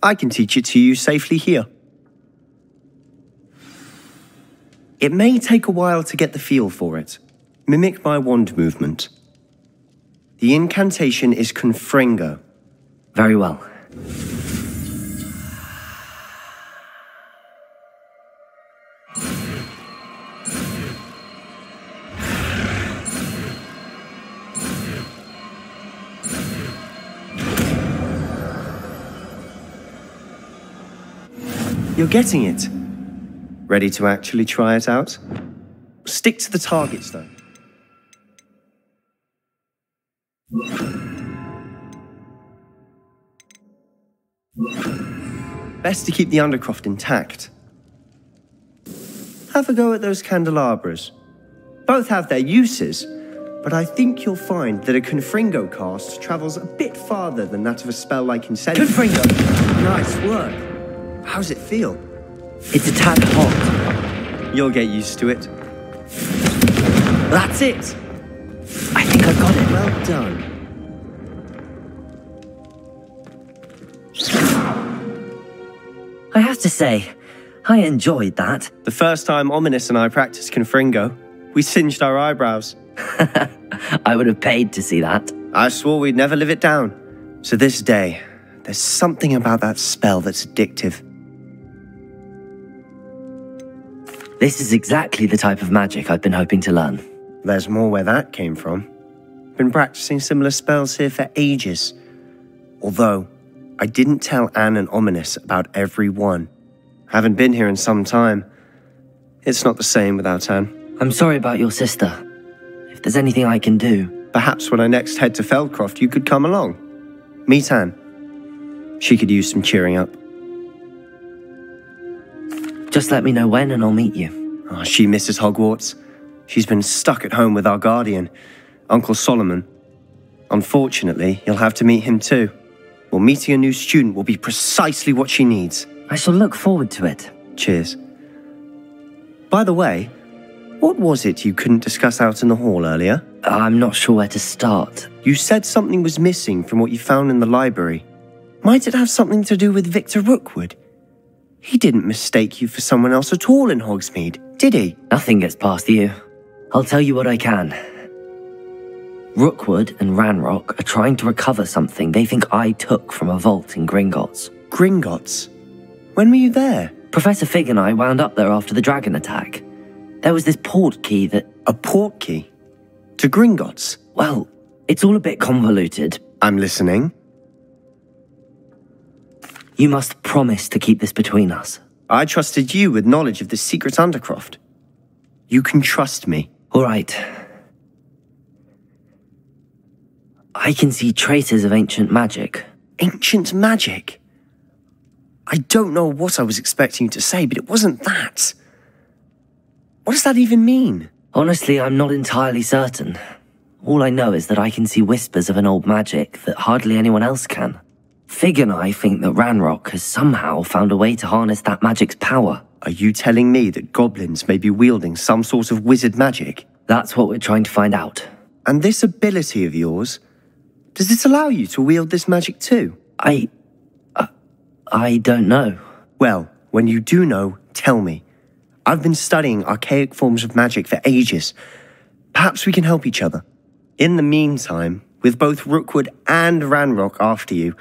I can teach it to you safely here. It may take a while to get the feel for it. Mimic my wand movement. The incantation is Confringo. Very well. You're getting it. Ready to actually try it out? Stick to the targets, though. Best to keep the Undercroft intact. Have a go at those candelabras. Both have their uses, but I think you'll find that a Confringo cast travels a bit farther than that of a spell like Incendio. Confringo! Nice work. How's it feel? It's a tad hot. You'll get used to it. That's it! I think I got it. Well done. I have to say, I enjoyed that. The first time Ominous and I practiced Confringo, we singed our eyebrows. I would have paid to see that. I swore we'd never live it down. So this day, there's something about that spell that's addictive. This is exactly the type of magic I've been hoping to learn. There's more where that came from. Been practicing similar spells here for ages. Although, I didn't tell Anne and Ominous about every one. Haven't been here in some time. It's not the same without Anne. I'm sorry about your sister. If there's anything I can do... Perhaps when I next head to Feldcroft, you could come along. Meet Anne. She could use some cheering up. Just let me know when and I'll meet you. Oh, she misses Hogwarts. She's been stuck at home with our guardian, Uncle Solomon. Unfortunately, you'll have to meet him too. Well, meeting a new student will be precisely what she needs. I shall look forward to it. Cheers. By the way, what was it you couldn't discuss out in the hall earlier? I'm not sure where to start. You said something was missing from what you found in the library. Might it have something to do with Victor Rookwood? He didn't mistake you for someone else at all in Hogsmeade, did he? Nothing gets past you. I'll tell you what I can. Rookwood and Ranrock are trying to recover something they think I took from a vault in Gringotts. Gringotts? When were you there? Professor Fig and I wound up there after the dragon attack. There was this port key that... A port key? To Gringotts? Well, it's all a bit convoluted. I'm listening. You must promise to keep this between us. I trusted you with knowledge of the secret Undercroft. You can trust me. All right. I can see traces of ancient magic. Ancient magic? I don't know what I was expecting you to say, but it wasn't that. What does that even mean? Honestly, I'm not entirely certain. All I know is that I can see whispers of an old magic that hardly anyone else can. Fig and I think that Ranrock has somehow found a way to harness that magic's power. Are you telling me that goblins may be wielding some sort of wizard magic? That's what we're trying to find out. And this ability of yours, does it allow you to wield this magic too? I don't know. Well, when you do know, tell me. I've been studying archaic forms of magic for ages. Perhaps we can help each other. In the meantime, with both Rookwood and Ranrock after you,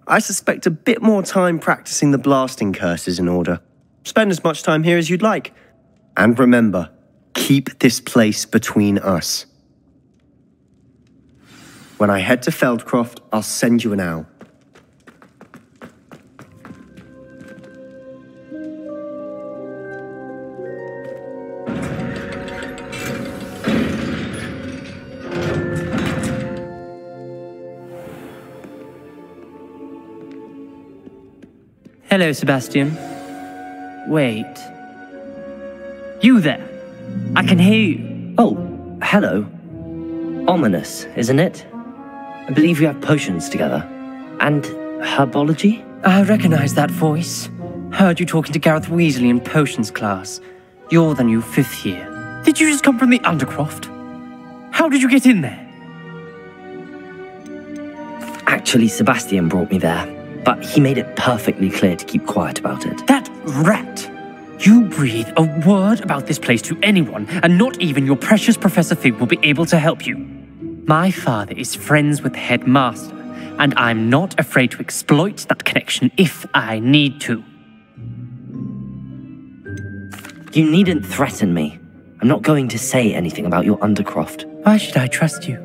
I suspect a bit more time practicing the blasting curse is in order. Spend as much time here as you'd like. And remember, keep this place between us. When I head to Feldcroft, I'll send you an owl. Hello, Sebastian. Wait. You there? I can hear you. Oh, hello. Ominous, isn't it? I believe we have potions together. And herbology? I recognize that voice. Heard you talking to Gareth Weasley in potions class. You're the new 5th year. Did you just come from the Undercroft? How did you get in there? Actually, Sebastian brought me there. But he made it perfectly clear to keep quiet about it. That rat! You breathe a word about this place to anyone, and not even your precious Professor Fig will be able to help you. My father is friends with the headmaster, and I'm not afraid to exploit that connection if I need to. You needn't threaten me. I'm not going to say anything about your Undercroft. Why should I trust you?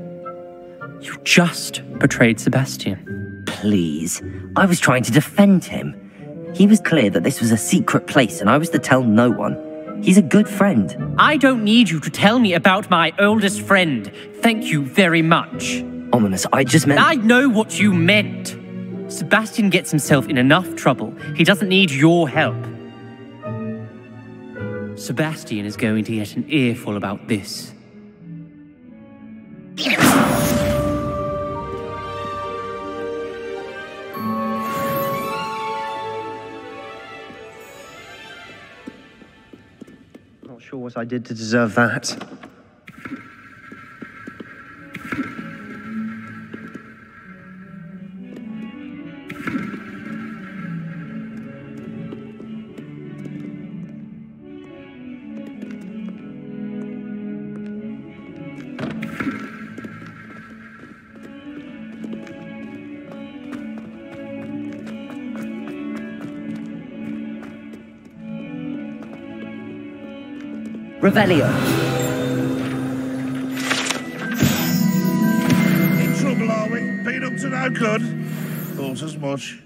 You just betrayed Sebastian. Please. I was trying to defend him. He was clear that this was a secret place and I was to tell no one. He's a good friend. I don't need you to tell me about my oldest friend. Thank you very much. Ominous, I just meant... I know what you meant. Sebastian gets himself in enough trouble. He doesn't need your help. Sebastian is going to get an earful about this. Not sure what I did to deserve that. Revelio. In trouble, are we? Been up to no good? Thought as much.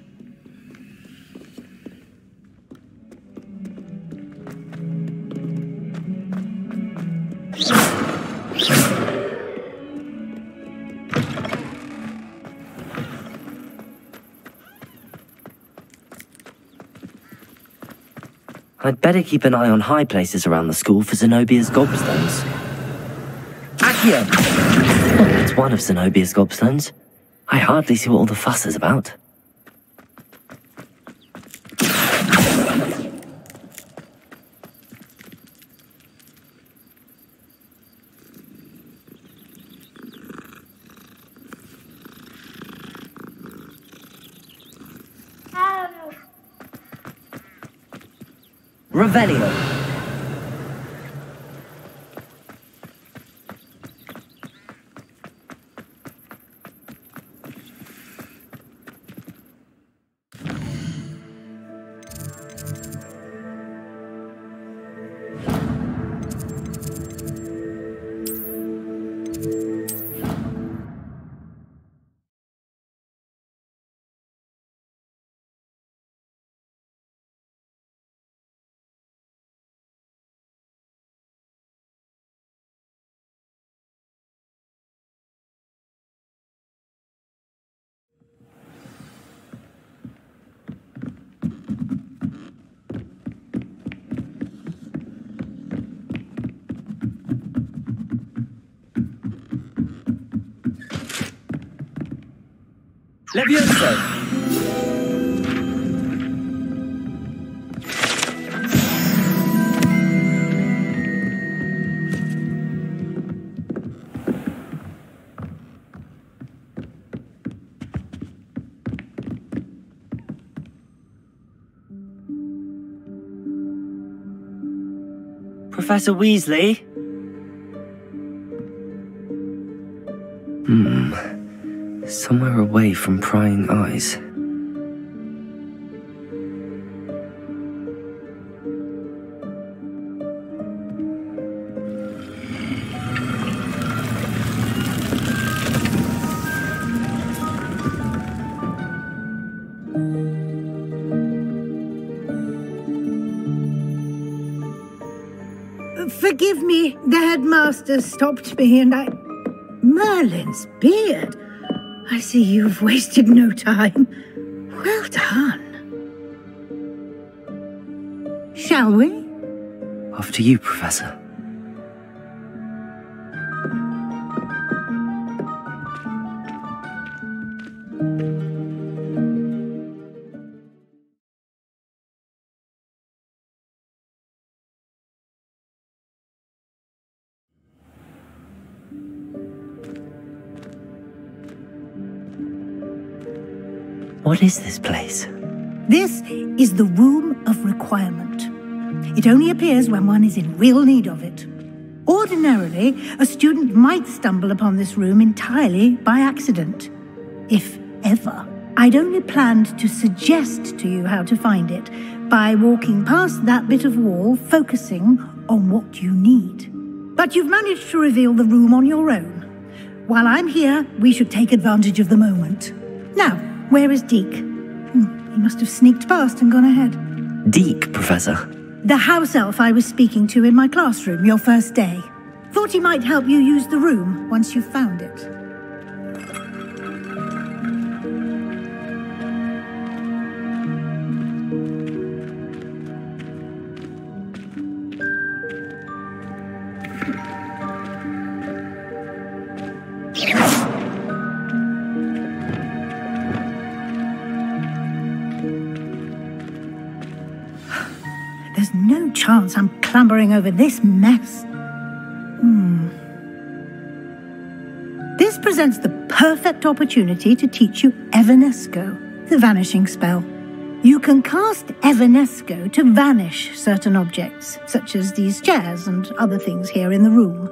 I'd better keep an eye on high places around the school for Zenobia's gobstones. Accio! Oh, it's one of Zenobia's gobstones. I hardly see what all the fuss is about. Revelio. Levioso! Professor Weasley? Somewhere away from prying eyes. Forgive me, the headmaster stopped me and I... Merlin's beard. I see you've wasted no time. Well done. Shall we? After you, Professor. What is this place? This is the Room of Requirement. It only appears when one is in real need of it. Ordinarily, a student might stumble upon this room entirely by accident. If ever. I'd only planned to suggest to you how to find it by walking past that bit of wall, focusing on what you need. But you've managed to reveal the room on your own. While I'm here, we should take advantage of the moment. Now, where is Deke? He must have sneaked past and gone ahead. Deke, Professor? The house elf I was speaking to in my classroom your first day. Thought he might help you use the room once you've found it. There's no chance I'm clambering over this mess. This presents the perfect opportunity to teach you Evanesco, the vanishing spell. You can cast Evanesco to vanish certain objects, such as these chairs and other things here in the room.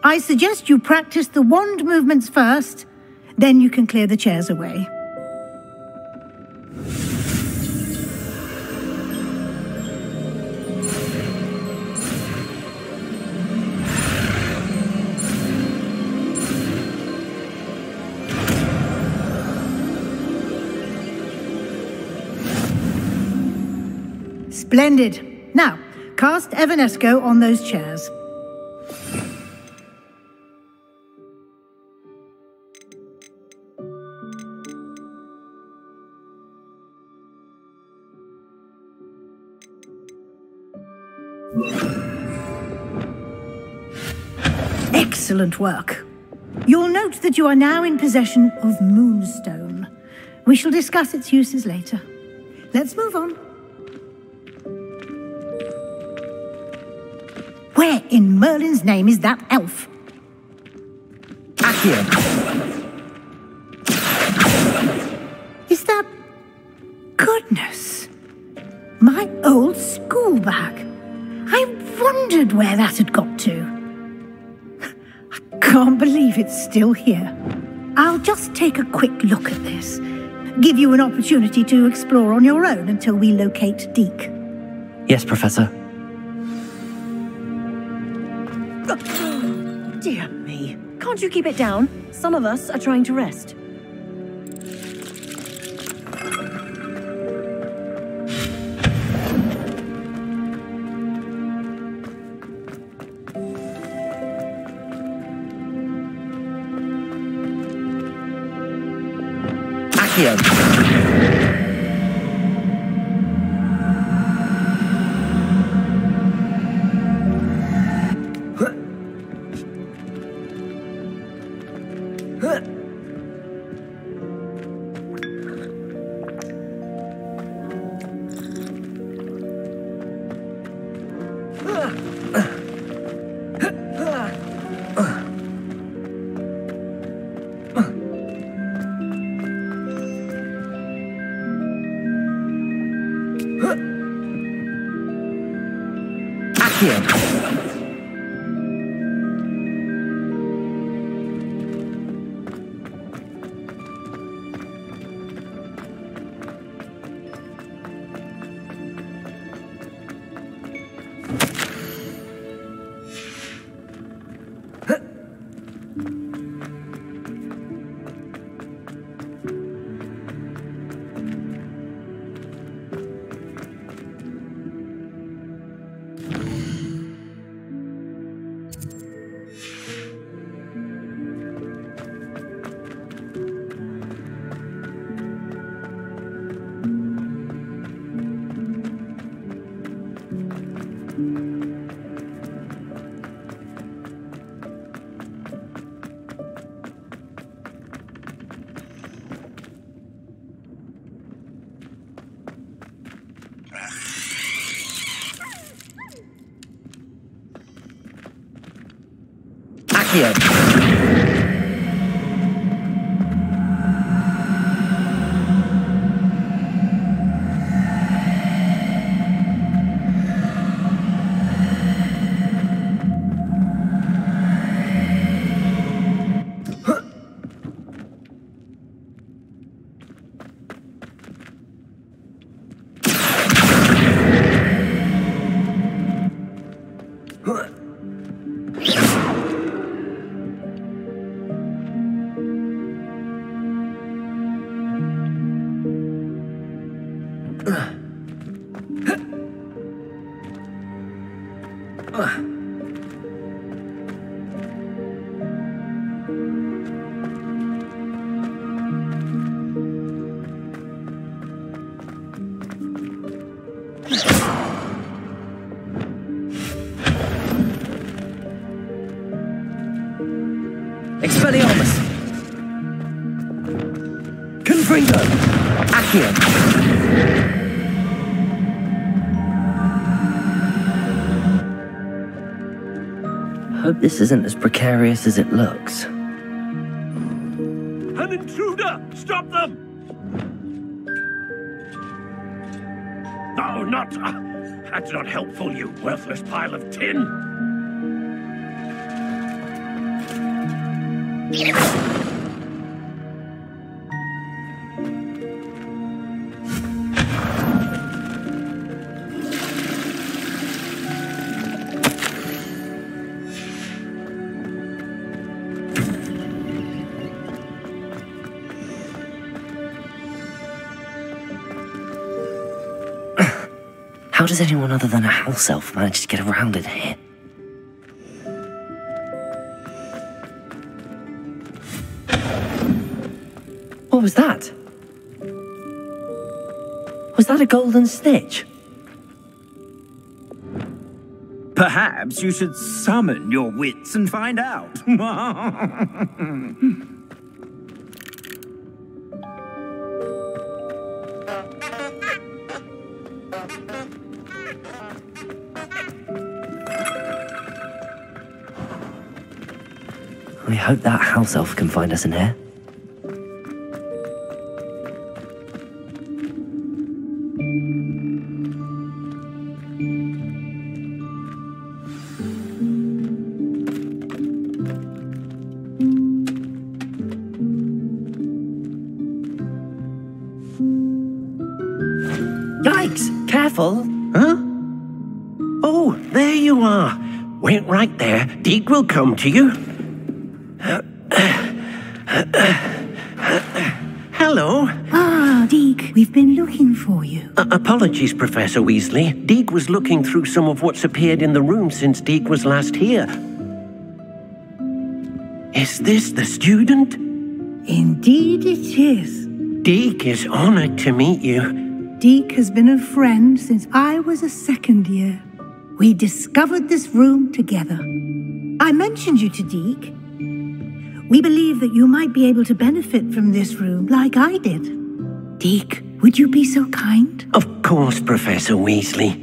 I suggest you practice the wand movements first, then you can clear the chairs away. Splendid. Now, cast Evanesco on those chairs. Excellent work. You'll note that you are now in possession of Moonstone. We shall discuss its uses later. Let's move on. Where in Merlin's name is that elf? Accio! Is that... Goodness! My old school bag. I wondered where that had got to. I can't believe it's still here. I'll just take a quick look at this. Give you an opportunity to explore on your own until we locate Deke. Yes, Professor. Dear me. Can't you keep it down? Some of us are trying to rest. Accio! Accio. Expelliarmus! Confringo! Accio! Hope this isn't as precarious as it looks. An intruder! Stop them! No, not... that's not helpful, you worthless pile of tin! How does anyone other than a house elf manage to get around in here? What was that? Was that a golden snitch? Perhaps you should summon your wits and find out. I hope that house elf can find us in here. Yikes! Careful! Huh? Oh, there you are. Wait right there. Deke will come to you. Hello. Ah, Deke, we've been looking for you. Apologies, Professor Weasley. Deke was looking through some of what's appeared in the room since Deke was last here. Is this the student? Indeed it is. Deke is honored to meet you. Deke has been a friend since I was a second year. We discovered this room together. I mentioned you to Deke. We believe that you might be able to benefit from this room like I did. Deke, would you be so kind? Of course, Professor Weasley.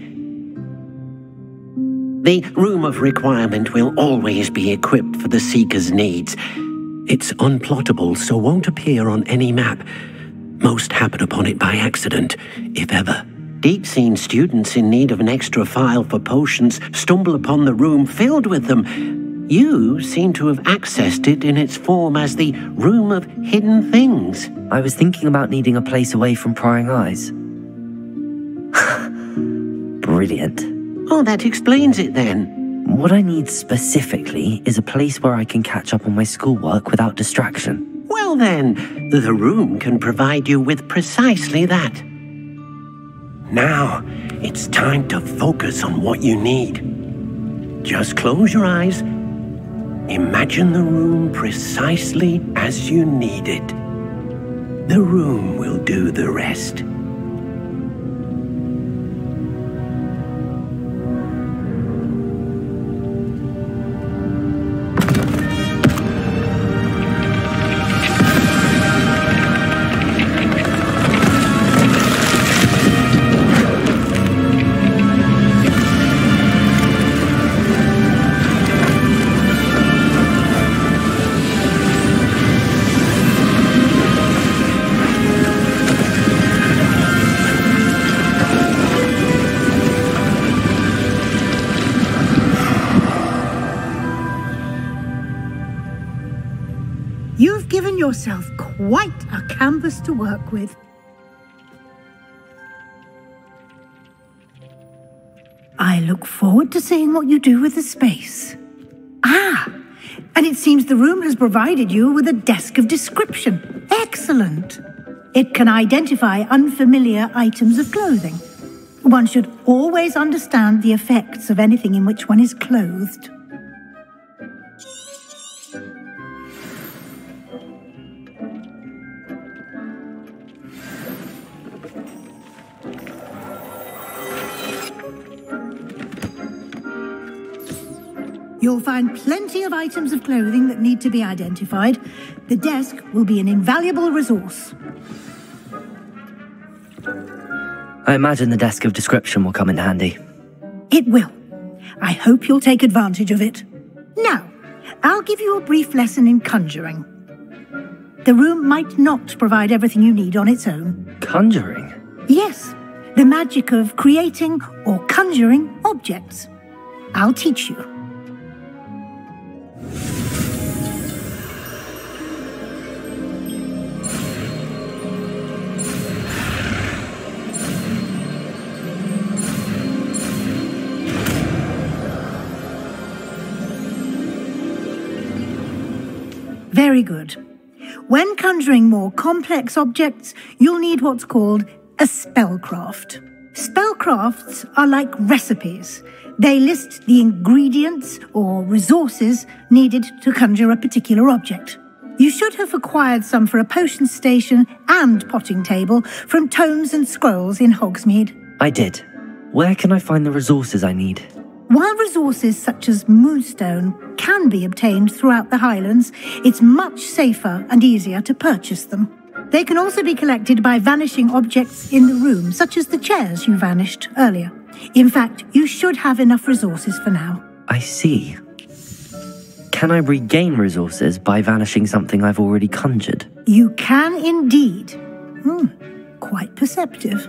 The Room of Requirement will always be equipped for the Seeker's needs. It's unplottable, so won't appear on any map. Most happen upon it by accident, if ever. Deep-seen students in need of an extra file for potions stumble upon the room filled with them. You seem to have accessed it in its form as the Room of Hidden Things. I was thinking about needing a place away from prying eyes. Brilliant. Oh, that explains it then. What I need specifically is a place where I can catch up on my schoolwork without distraction. Well then, the room can provide you with precisely that. Now, it's time to focus on what you need. Just close your eyes. Imagine the room precisely as you need it. The room will do the rest. You've given yourself quite a canvas to work with. I look forward to seeing what you do with the space. Ah, and it seems the room has provided you with a desk of description. Excellent. It can identify unfamiliar items of clothing. One should always understand the effects of anything in which one is clothed. You'll find plenty of items of clothing that need to be identified. The desk will be an invaluable resource. I imagine the desk of description will come in handy. It will. I hope you'll take advantage of it. Now, I'll give you a brief lesson in conjuring. The room might not provide everything you need on its own. Conjuring? Yes, the magic of creating or conjuring objects. I'll teach you. Very good. When conjuring more complex objects, you'll need what's called a spellcraft. Spellcrafts are like recipes. They list the ingredients or resources needed to conjure a particular object. You should have acquired some for a potion station and potting table from tomes and scrolls in Hogsmeade. I did. Where can I find the resources I need? While resources such as moonstone can be obtained throughout the Highlands, it's much safer and easier to purchase them. They can also be collected by vanishing objects in the room, such as the chairs you vanished earlier. In fact, you should have enough resources for now. I see. Can I regain resources by vanishing something I've already conjured? You can indeed. Quite perceptive.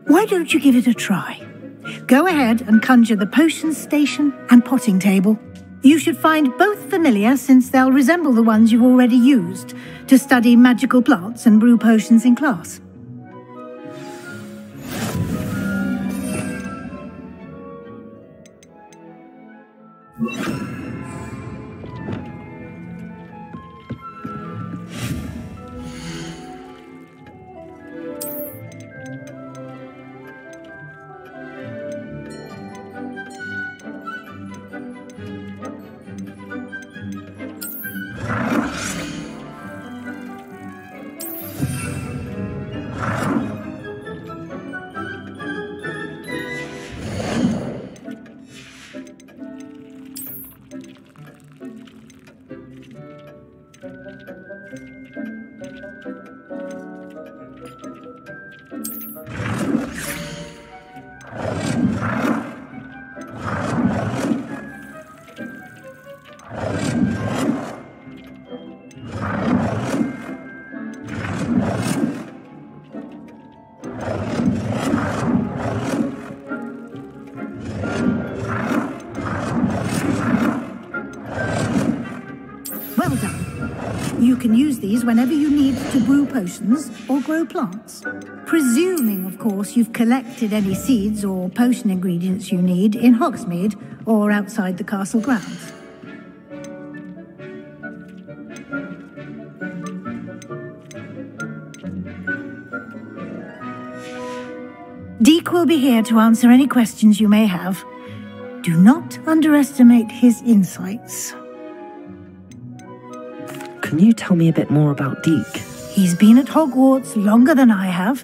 Why don't you give it a try? Go ahead and conjure the potion station and potting table. You should find both familiar, since they'll resemble the ones you've already used to study magical plants and brew potions in class. use whenever you need to brew potions or grow plants. Presuming, of course, you've collected any seeds or potion ingredients you need in Hogsmeade or outside the castle grounds. Deek will be here to answer any questions you may have. Do not underestimate his insights. Can you tell me a bit more about Deek? He's been at Hogwarts longer than I have,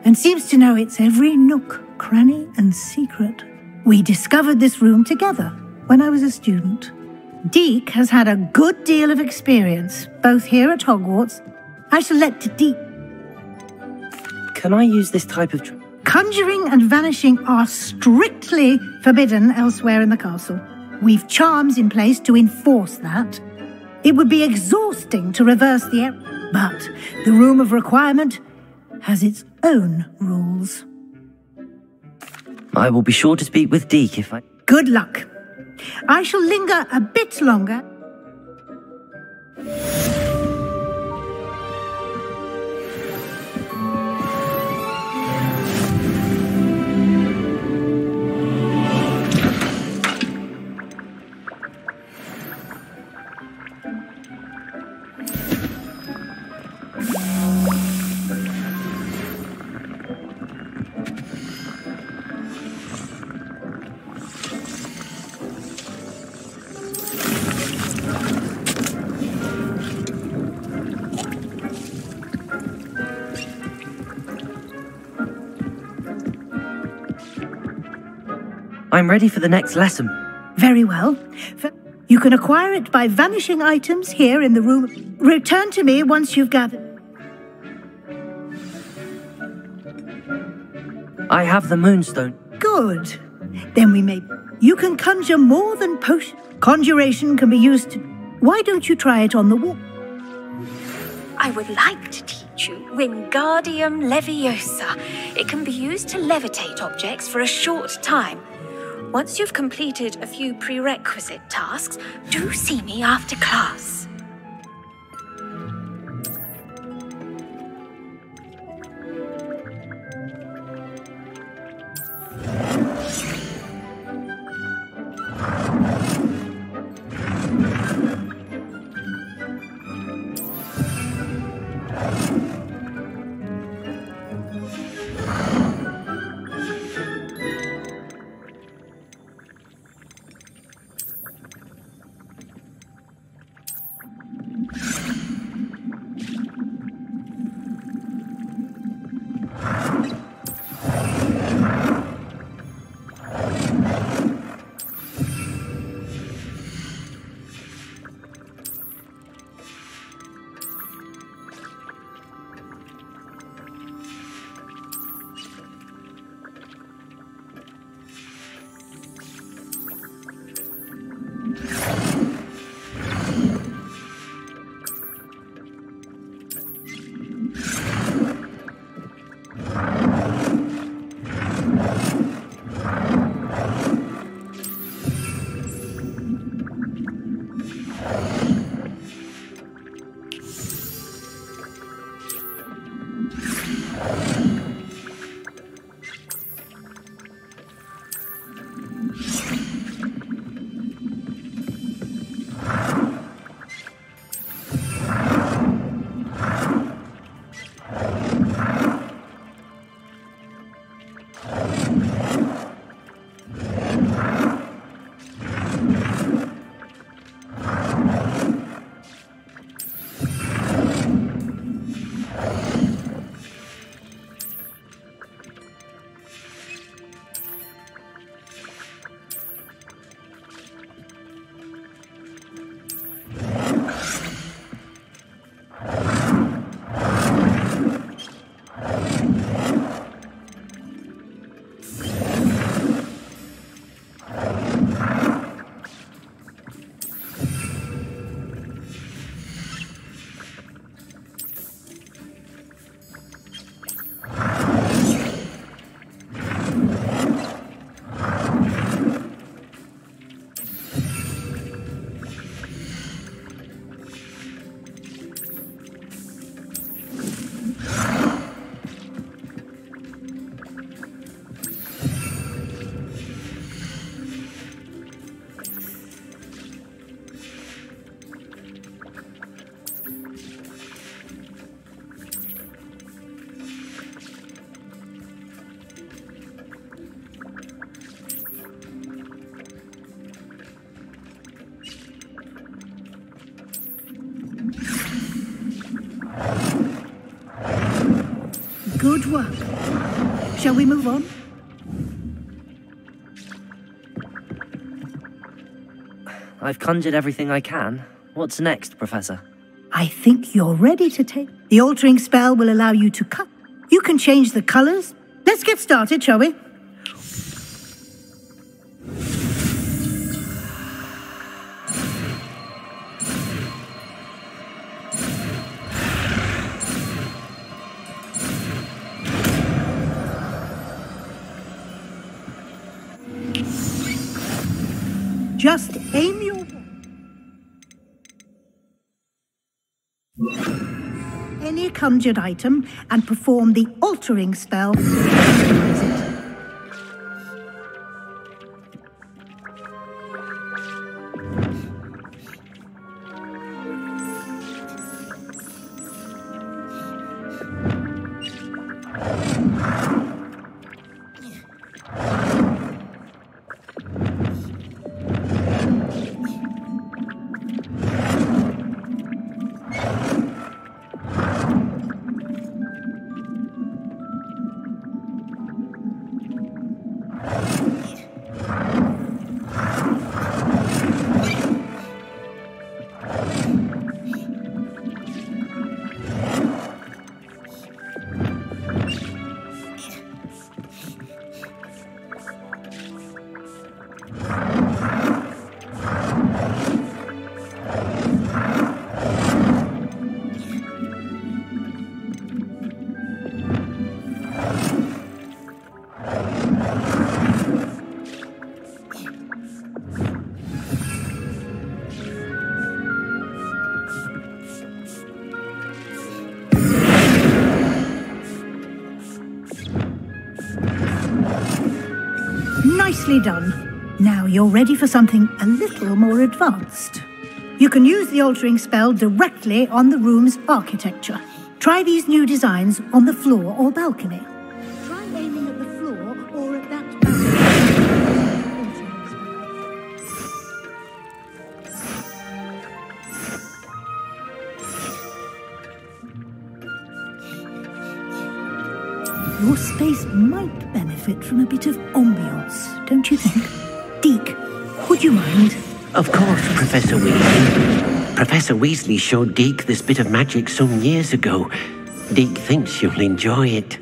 and seems to know its every nook, cranny, and secret. We discovered this room together when I was a student. Deek has had a good deal of experience, both here at Hogwarts. I shall let Deek... Can I use this type of... Conjuring and vanishing are strictly forbidden elsewhere in the castle. We've charms in place to enforce that. It would be exhausting to reverse the error, but the Room of Requirement has its own rules. I will be sure to speak with Deek if I... Good luck. I shall linger a bit longer. I'm ready for the next lesson. Very well. You can acquire it by vanishing items here in the room. Return to me once you've gathered. I have the Moonstone. Good. Then we may... You can conjure more than potion. Conjuration can be used to... Why don't you try it on the wall? I would like to teach you Wingardium Leviosa. It can be used to levitate objects for a short time. Once you've completed a few prerequisite tasks, do see me after class. Good work. Shall we move on? I've conjured everything I can. What's next, Professor? I think you're ready to take... The altering spell will allow you to cut. You can change the colors. Let's get started, shall we? Just aim your... any conjured item and perform the altering spell. Nicely done. Now you're ready for something a little more advanced. You can use the altering spell directly on the room's architecture. Try these new designs on the floor or balcony. Try aiming at the floor or at that Your space might benefit from a bit of ambiance, don't you think? Deke, would you mind? Of course, Professor Weasley. Professor Weasley showed Deke this bit of magic some years ago. Deke thinks you'll enjoy it.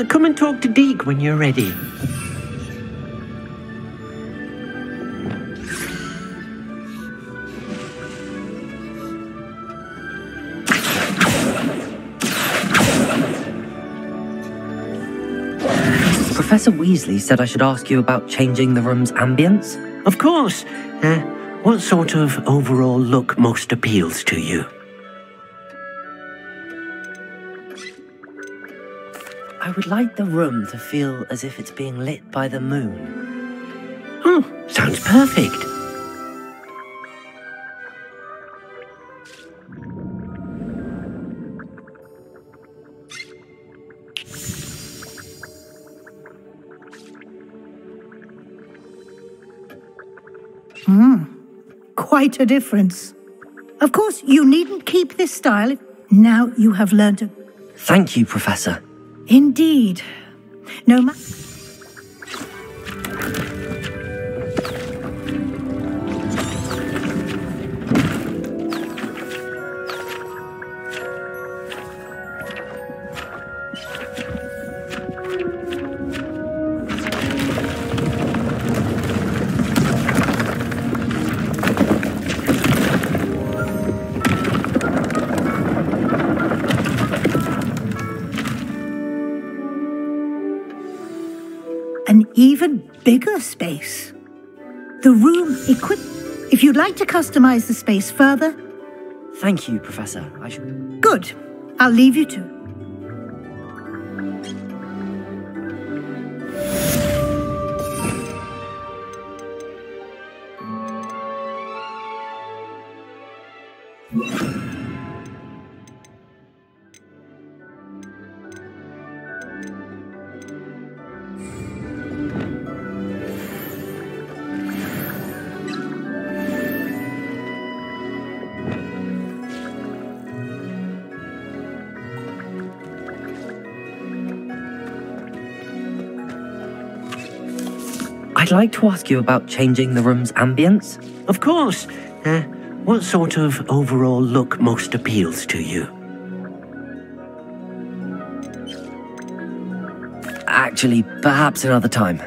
Come and talk to Deke when you're ready. Professor Weasley said I should ask you about changing the room's ambience? Of course. What sort of overall look most appeals to you? I would like the room to feel as if it's being lit by the moon. Oh, sounds perfect. Quite a difference. Of course, you needn't keep this style. Now you have learned to... Thank you, Professor. Indeed. No matter... an even bigger space. The room equipped... If you'd like to customize the space further... Thank you, Professor. I should... Good. I'll leave you to. I'd like to ask you about changing the room's ambience. Of course. What sort of overall look most appeals to you? Actually, perhaps another time.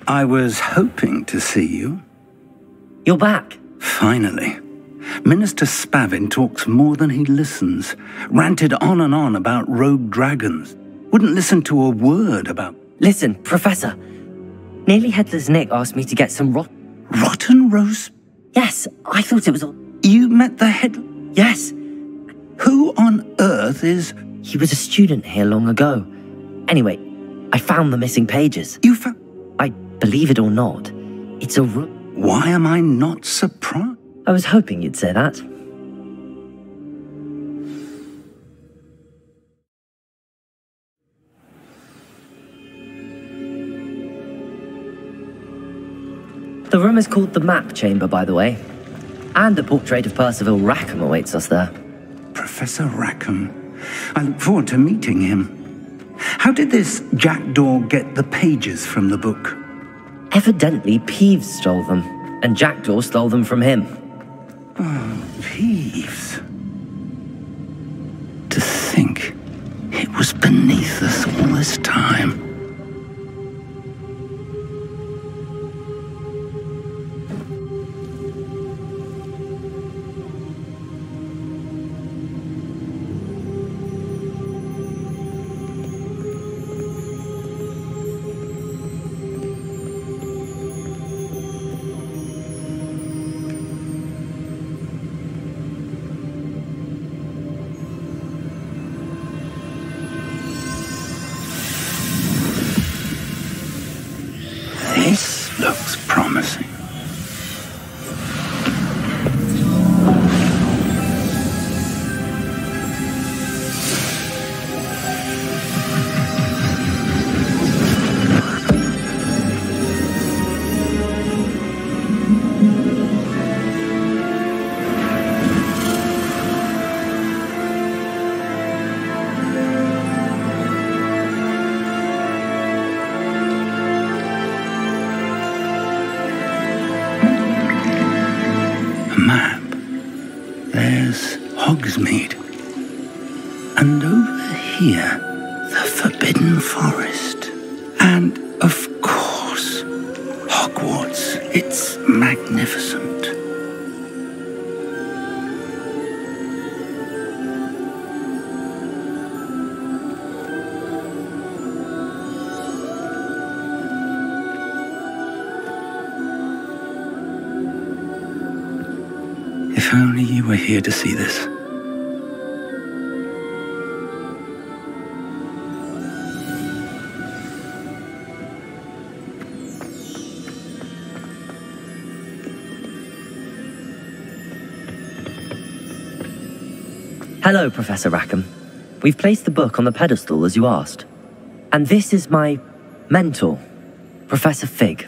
I was hoping to see you. You're back. Finally. Minister Spavin talks more than he listens. Ranted on and on about rogue dragons. Wouldn't listen to a word about... Listen, Professor. Nearly Headless Nick asked me to get some rotten roast? Yes, I thought it was... You met the head... Yes. Who on earth is... He was a student here long ago. Anyway, I found the missing pages. You found... Believe it or not, it's a... Why am I not surprised? I was hoping you'd say that. The room is called the Map Chamber, by the way. And a portrait of Percival Rackham awaits us there. Professor Rackham. I look forward to meeting him. How did this jackdaw get the pages from the book? Evidently, Peeves stole them, and Jackdaw stole them from him. Oh, Peeves. To think it was beneath us all this time. This looks promising. Map. There's Hogsmeade. And over here, the Forbidden Forest. And, of course, Hogwarts. It's magnificent. If only you were here to see this. Hello, Professor Rackham. We've placed the book on the pedestal as you asked. And this is my mentor, Professor Fig.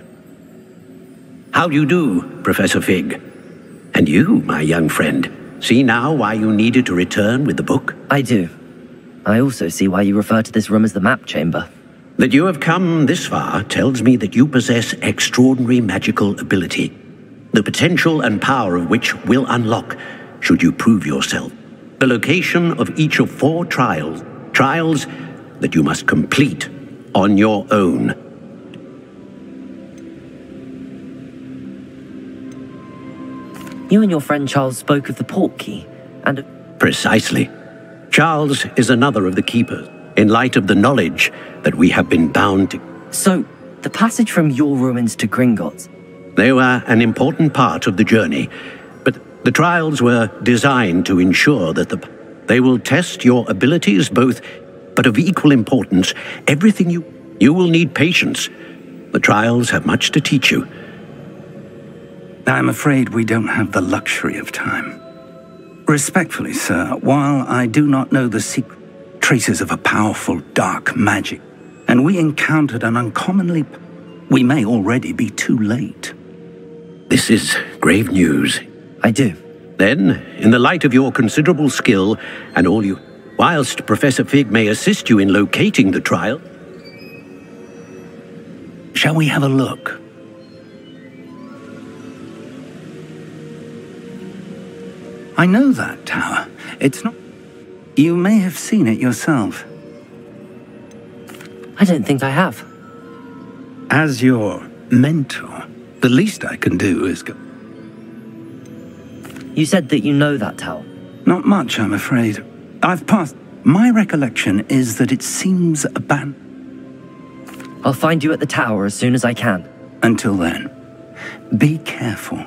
How do you do, Professor Fig? And you, my young friend, see now why you needed to return with the book? I do. I also see why you refer to this room as the map chamber. That you have come this far tells me that you possess extraordinary magical ability, the potential and power of which will unlock should you prove yourself. The location of each of 4 trials that you must complete on your own. You and your friend Charles spoke of the port key, and... Precisely. Charles is another of the keepers, in light of the knowledge that we have been bound to... So, the passage from your ruins to Gringotts... They were an important part of the journey, but the trials were designed to ensure that they will test your abilities both, but of equal importance, everything you will need patience. The trials have much to teach you. I'm afraid we don't have the luxury of time. Respectfully, sir, while I do not know the secret traces of a powerful dark magic, and we encountered an uncommonly... we may already be too late. This is grave news. I do. Then, in the light of your considerable skill and all you... whilst Professor Fig may assist you in locating the trial... Shall we have a look? I know that tower. It's not... You may have seen it yourself. I don't think I have. As your mentor, the least I can do is go... You said that you know that tower. Not much, I'm afraid. I've passed... My recollection is that it seems abandoned. I'll find you at the tower as soon as I can. Until then, be careful.